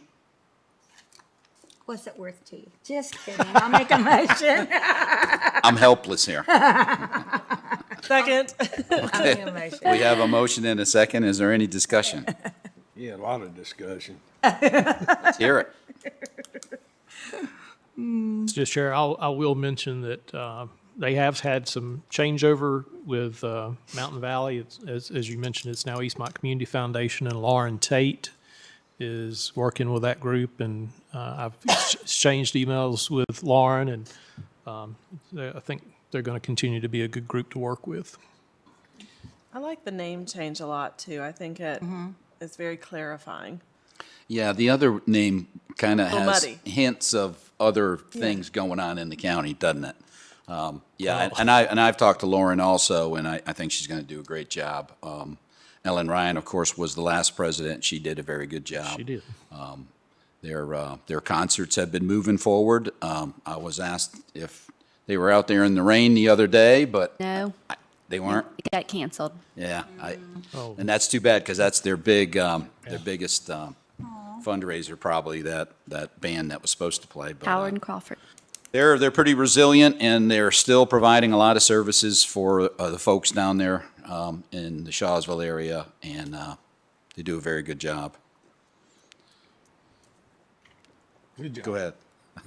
What's it worth to you? Just kidding. I'll make a motion. I'm helpless here. Second. I'll make a motion. We have a motion and a second. Is there any discussion? Yeah, a lot of discussion. Let's hear it. Mr. Chair, I will mention that they have had some changeover with Mountain Valley. As you mentioned, it's now Eastmont Community Foundation, and Lauren Tate is working with that group, and I've exchanged emails with Lauren, and I think they're going to continue to be a good group to work with. I like the name change a lot too. I think it's very clarifying. Yeah, the other name kind of Little has muddy. hints of other things going on in the county, doesn't it? Yeah, and I've talked to Lauren also, and I think she's going to do a great job. Ellen Ryan, of course, was the last president. She did a very good job. She did. Their concerts have been moving forward. I was asked if they were out there in the rain the other day, but No, they weren't. it got canceled. Yeah, Oh. and that's too bad because that's their biggest fundraiser, probably that band that was supposed to play. But, Howard and Crawford. They're pretty resilient, and they're still providing a lot of services for the folks down there in the Shawsville area, and they do a very good job. Good job. Go ahead.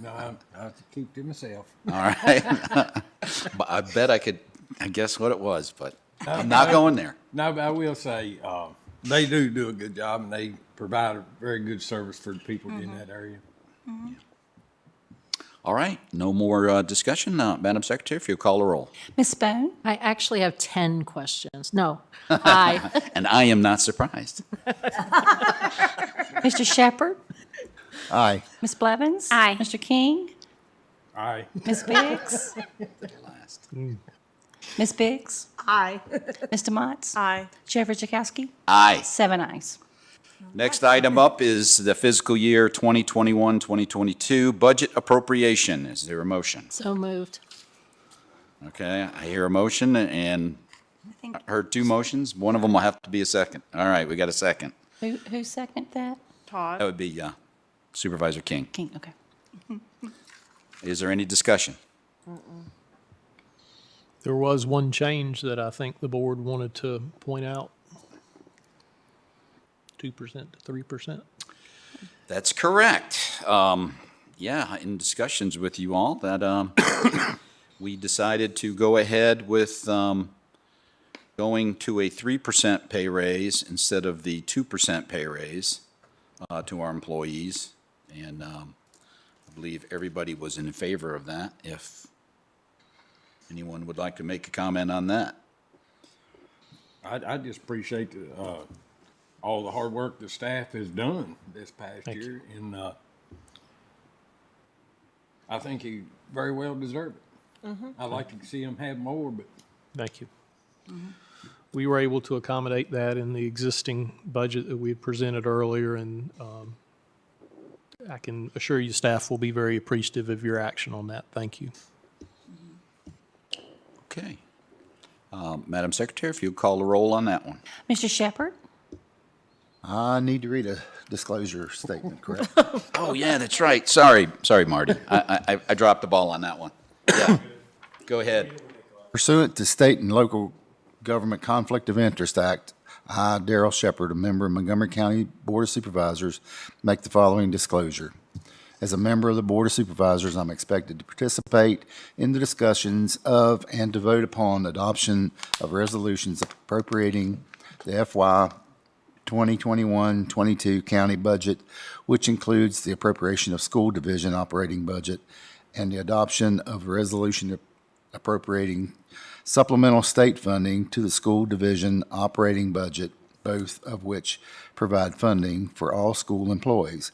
No, I keep to myself. All right. But I bet I could. I guess what it was, but I'm not going there. No, but I will say, they do a good job, and they provide a very good service for the people in that area. All right. No more discussion. Madam Secretary, if you'll call the roll. Ms. Bone? I actually have 10 questions. No. Aye. And I am not surprised. Mr. Shepherd? Aye. Ms. Blevins? Aye. Mr. King? Aye. Ms. Biggs? Ms. Biggs? Aye. Mr. Motts? Aye. Chair Fujikowski? Aye. 7 ayes. Next item up is the fiscal year 2021-2022 budget appropriation. Is there a motion? So moved. Okay, I hear a motion, and I heard two motions. One of them will have to be a second. All right, we got a second. Who seconded that? Todd. That would be Supervisor King. King, okay. Is there any discussion? There was one change that I think the board wanted to point out. 2% to 3%. That's correct. Yeah, in discussions with you all, that we decided to go ahead with going to a 3% pay raise instead of the 2% pay raise to our employees. And I believe everybody was in favor of that. If anyone would like to make a comment on that. I just appreciate all the hard work the staff has done this past Thank year, and I think he very well deserved it. I'd like to see him have more, but Thank you. We were able to accommodate that in the existing budget that we had presented earlier, and I can assure you staff will be very appreciative of your action on that. Thank you. Okay. Madam Secretary, if you'll call the roll on that one. Mr. Shepherd? I need to read a disclosure statement, correct? Oh, yeah, that's right. Sorry, Marty. I dropped the ball on that one. Yeah. Go ahead. Pursuant to State and Local Government Conflict of Interest Act, I, Darrell Shepard, a member of Montgomery County Board of Supervisors, make the following disclosure. As a member of the Board of Supervisors, I'm expected to participate in the discussions of and to vote upon adoption of resolutions appropriating the FY 2021-22 county budget, which includes the appropriation of school division operating budget and the adoption of a resolution appropriating supplemental state funding to the school division operating budget, both of which provide funding for all school employees.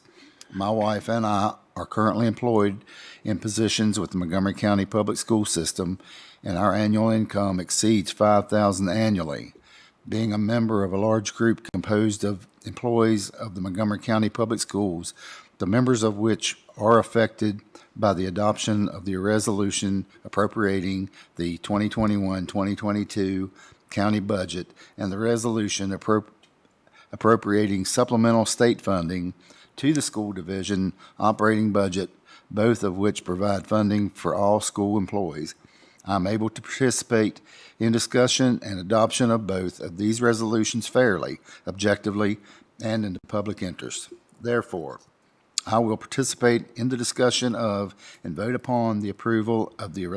My wife and I are currently employed in positions with the Montgomery County Public School System, and our annual income exceeds $5,000 annually. Being a member of a large group composed of employees of the Montgomery County Public Schools, the members of which are affected by the adoption of the resolution appropriating the 2021-2022 county budget and the resolution appropriating supplemental state funding to the school division operating budget, both of which provide funding for all school employees. I'm able to participate in discussion and adoption of both of these resolutions fairly, objectively, and in the public interest. Therefore, I will participate in the discussion of and vote upon the approval of the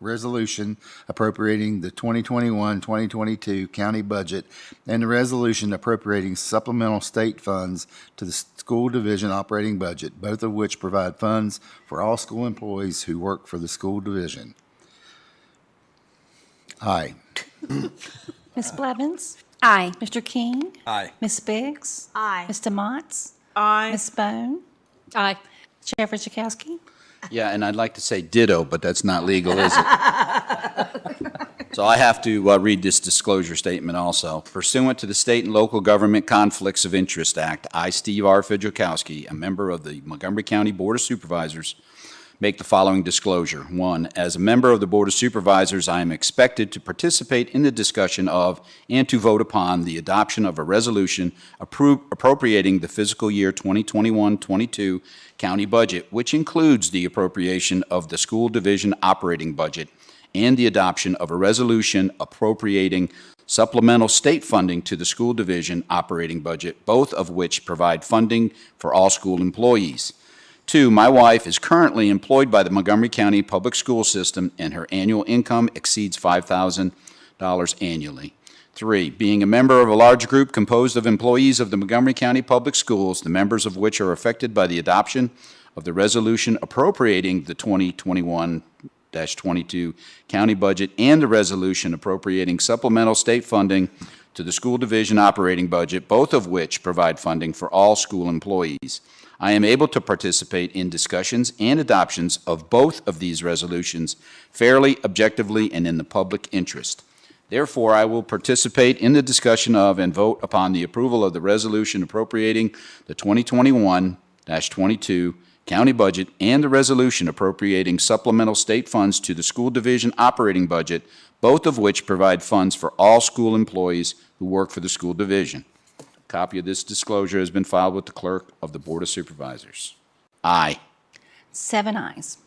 resolution appropriating the 2021-2022 county budget and the resolution appropriating supplemental state funds to the school division operating budget, both of which provide funds for all school employees who work for the school division. Aye. Ms. Blevins? Aye. Mr. King? Aye. Ms. Biggs? Aye. Mr. Motts? Aye. Ms. Bone? Aye. Chair Chakowski? Yeah, and I'd like to say ditto, but that's not legal, is it? So I have to read this disclosure statement also. Pursuant to the State and Local Government Conflicts of Interest Act, I, Steve R. Fidzikowski, a member of the Montgomery County Board of Supervisors, make the following disclosure. One, as a member of the Board of Supervisors, I am expected to participate in the discussion of and to vote upon the adoption of a resolution appropriating the fiscal year 2021-22 county budget, which includes the appropriation of the school division operating budget and the adoption of a resolution appropriating supplemental state funding to the school division operating budget, both of which provide funding for all school employees. Two, my wife is currently employed by the Montgomery County Public School System, and her annual income exceeds $5,000 annually. Three, being a member of a large group composed of employees of the Montgomery County Public Schools, the members of which are affected by the adoption of the resolution appropriating the 2021-22 county budget and the resolution appropriating supplemental state funding to the school division operating budget, both of which provide funding for all school employees. I am able to participate in discussions and adoptions of both of these resolutions fairly, objectively, and in the public interest. Therefore, I will participate in the discussion of and vote upon the approval of the resolution appropriating the 2021-22 county budget and the resolution appropriating supplemental state funds to the school division operating budget, both of which provide funds for all school employees who work for the school division. A copy of this disclosure has been filed with the clerk of the Board of Supervisors. Aye. 7 ayes.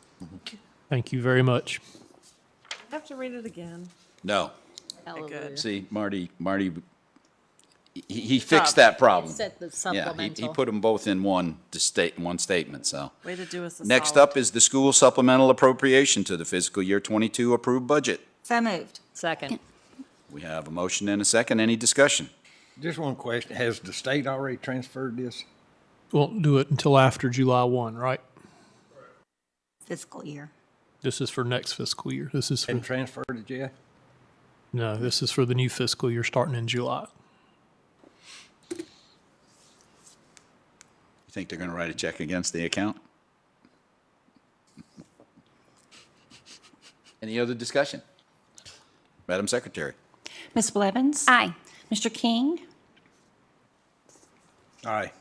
Thank you very much. I have to read it again. No. Good. See, Marty, he fixed that problem. Set the Yeah, supplemental. he put them both in one statement, so. Way to do us a Next solid. up is the school supplemental appropriation to the fiscal year 22 approved budget. So moved. Second. We have a motion and a second. Any discussion? Just one question. Has the state already transferred this? Won't do it until after July 1, right? Fiscal year. This is for next fiscal year. This is for, Hadn't transferred it yet? no, this is for the new fiscal year starting in July. You think they're going to write a check against the account? Any other discussion? Madam Secretary. Ms. Blevins? Aye. Mr. King? Aye.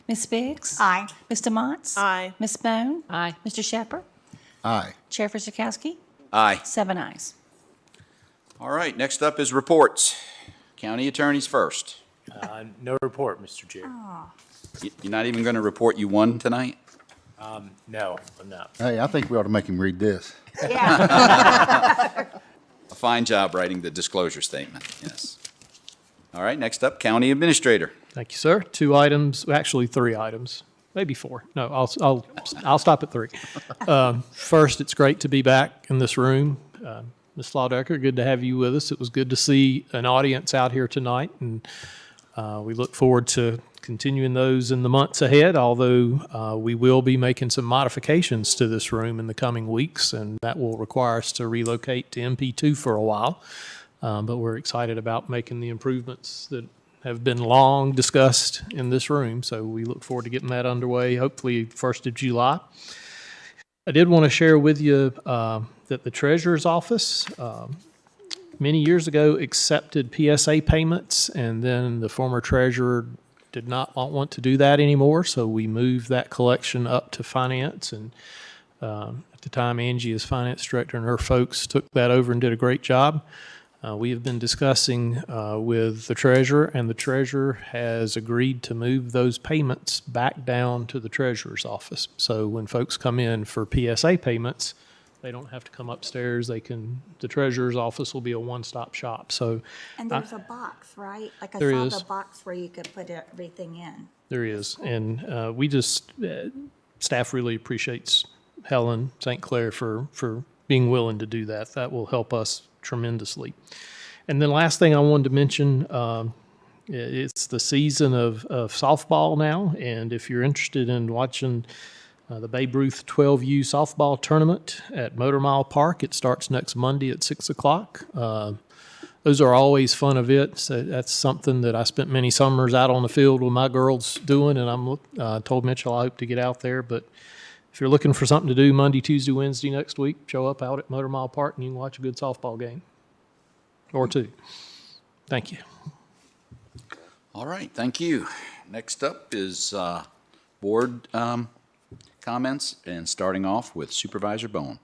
Ms. Biggs? Aye. Mr. Motts? Aye. Ms. Bone? Aye. Mr. Shepherd? Aye. Chair Chakowski? Aye. 7 ayes. All right, next up is reports. County attorneys first. No report, Mr. Chair. You're not even going to report you won tonight? No, I'm not. Hey, I think we ought to make him read this. A fine job writing the disclosure statement, yes. All right, next up, County Administrator. Thank you, sir. 2 items, actually 3 items, maybe 4. No, I'll stop at 3. First, it's great to be back in this room. Ms. Laudecker, good to have you with us. It was good to see an audience out here tonight, and we look forward to continuing those in the months ahead, although we will be making some modifications to this room in the coming weeks, and that will require us to relocate to MP2 for a while. But we're excited about making the improvements that have been long discussed in this room, so we look forward to getting that underway, hopefully 1st of July. I did want to share with you that the Treasurer's Office many years ago accepted PSA payments, and then the former treasurer did not want to do that anymore, so we moved that collection up to finance, and at the time Angie, as finance director, and her folks took that over and did a great job. We have been discussing with the treasurer, and the treasurer has agreed to move those payments back down to the treasurer's office. So when folks come in for PSA payments, they don't have to come upstairs. The treasurer's office will be a one-stop shop. So And there's a box, right? Like I There saw is. the box where you could put everything in. there is, and staff really appreciates Helen St. Clair for being willing to do that. That will help us tremendously. And then last thing I wanted to mention, it's the season of softball now, and if you're interested in watching the Babe Ruth 12U softball tournament at Motor Mile Park, it starts next Monday at 6 o'clock. Those are always fun events. That's something that I spent many summers out on the field with my girls doing, and I told Mitchell I hope to get out there. But if you're looking for something to do Monday, Tuesday, Wednesday next week, show up out at Motor Mile Park and you can watch a good softball game or 2. Thank you. All right, thank you. Next up is board comments, and starting off with Supervisor Bowen.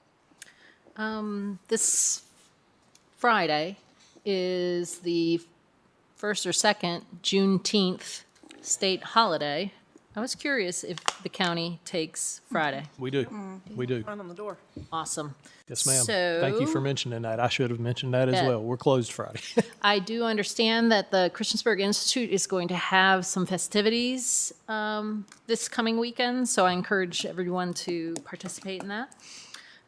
This Friday is the 1st or 2nd Juneteenth state holiday. I was curious if the county takes Friday. We do. We do. Sign on the door. Awesome. Yes, ma'am. So, Thank you for mentioning that. I should have mentioned that as Yeah. well. We're closed Friday. I do understand that the Christiansburg Institute is going to have some festivities this coming weekend, so I encourage everyone to participate in that.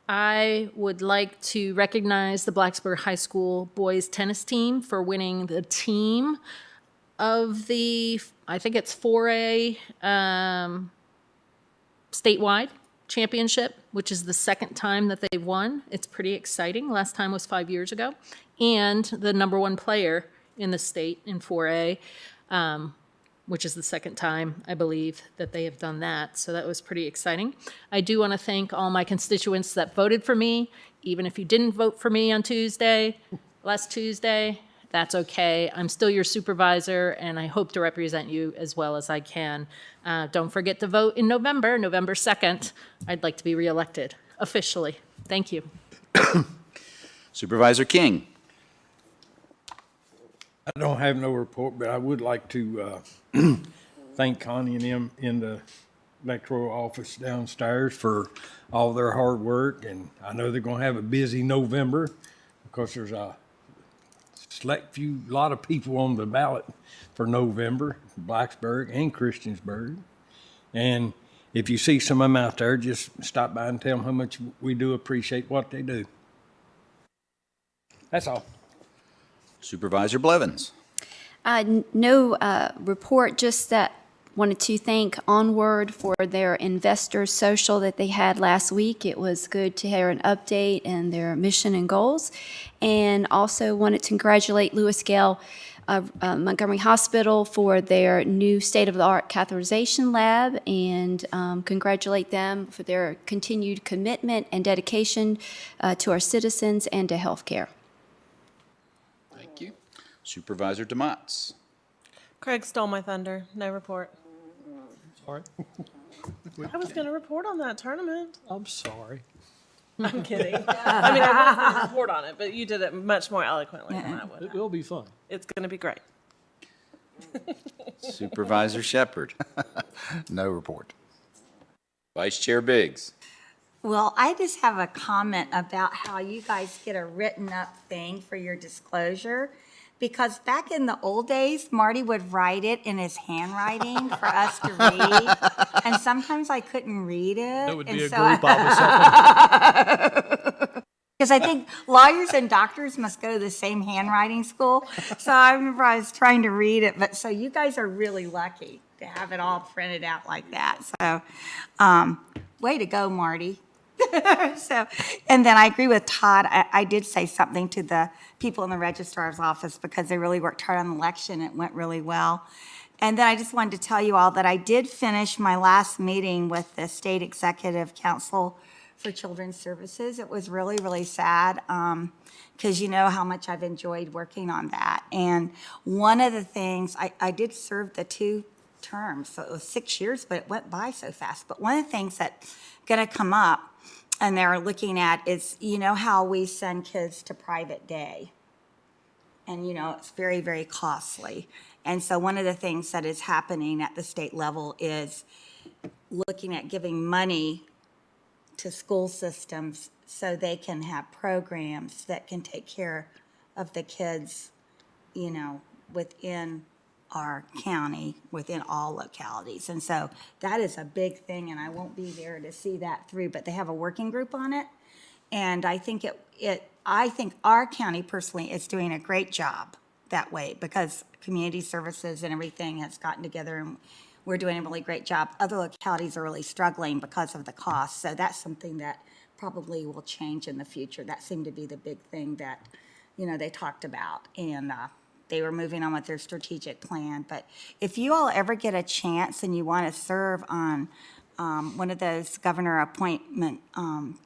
I would like to recognize the Blacksburg High School boys tennis team for winning the team of the, I think it's 4A statewide championship, which is the 2nd time that they've won. It's pretty exciting. Last time was 5 years ago. And the #1 player in the state in 4A, which is the 2nd time, I believe, that they have done that. So that was pretty exciting. I do want to thank all my constituents that voted for me. Even if you didn't vote for me on last Tuesday, that's okay. I'm still your supervisor, and I hope to represent you as well as I can. Don't forget to vote in November 2nd. I'd like to be reelected officially. Thank you. Supervisor King. I don't have no report, but I would like to thank Connie and them in the electoral office downstairs for all their hard work. And I know they're going to have a busy November because there's a lot of people on the ballot for November, Blacksburg and Christiansburg. And if you see some of them out there, just stop by and tell them how much we do appreciate what they do. That's all. Supervisor Blevins. No report, just that wanted to thank Onward for their investor social that they had last week. It was good to hear an update and their mission and goals. And also wanted to congratulate Lewis Gale Montgomery Hospital for their new state-of-the-art catheterization lab, and congratulate them for their continued commitment and dedication to our citizens and to healthcare. Thank you. Supervisor DeMotts. Craig stole my thunder. No report. Sorry. I was going to report on that tournament. I'm sorry. I'm kidding. I mean, I was going to report on it, but you did it much more eloquently than I would. It will be fun. It's going to be great. Supervisor Shepherd. No report. Vice Chair Biggs. Well, I just have a comment about how you guys get a written up thing for your disclosure. Because back in the old days, Marty would write it in his handwriting for us to read. And sometimes I couldn't read it. That would be a and group I was helping. Because I think lawyers and doctors must go to the same handwriting school. So I remember I was trying to read it, but so you guys are really lucky to have it all printed out like that. So, way to go, Marty. So, and then I agree with Todd. I did say something to the people in the registrar's office because they really worked hard on the election. It went really well. And then I just wanted to tell you all that I did finish my last meeting with the State Executive Council for Children's Services. It was really, really sad because you know how much I've enjoyed working on that. And one of the things, I did serve the 2 terms, so it was 6 years, but it went by so fast. But one of the things that's going to come up and they're looking at is, you know how we send kids to private day? And, you know, it's very, very costly. And so one of the things that is happening at the state level is looking at giving money to school systems so they can have programs that can take care of the kids, you know, within our county, within all localities. And so that is a big thing, and I won't be there to see that through, but they have a working group on it. And I think I think our county personally is doing a great job that way because community services and everything has gotten together and we're doing a really great job. Other localities are really struggling because of the cost. So that's something that probably will change in the future. That seemed to be the big thing that, you know, they talked about. And they were moving on with their strategic plan. But if you all ever get a chance and you want to serve on one of those governor appointment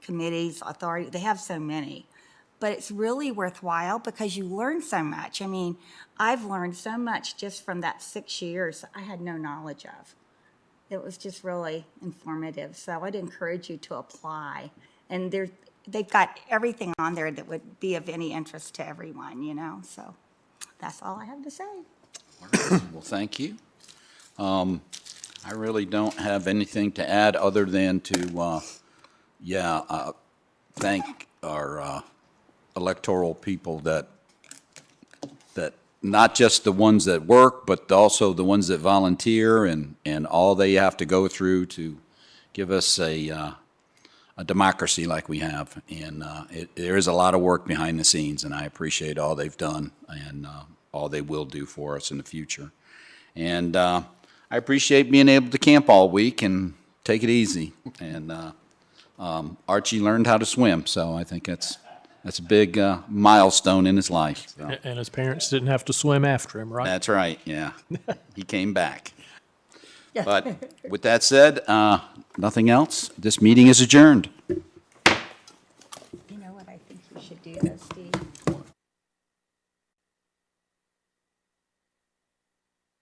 committees, authority, they have so many. But it's really worthwhile because you learn so much. I mean, I've learned so much just from that 6 years I had no knowledge of. It was just really informative. So I'd encourage you to apply. And they've got everything on there that would be of any interest to everyone, you know. So that's all I have to say. All right. Well, thank you. I really don't have anything to add other than to, thank our electoral people that not just the ones that work, but also the ones that volunteer and all they have to go through to give us a democracy like we have. And there is a lot of work behind the scenes, and I appreciate all they've done and all they will do for us in the future. And I appreciate being able to camp all week and take it easy. And Archie learned how to swim, so I think that's a big milestone in his life. So. And his parents didn't have to swim after him, right? That's right, yeah. He came back. But with that said, nothing else. This meeting is adjourned. You know what I think you should do, though, Steve?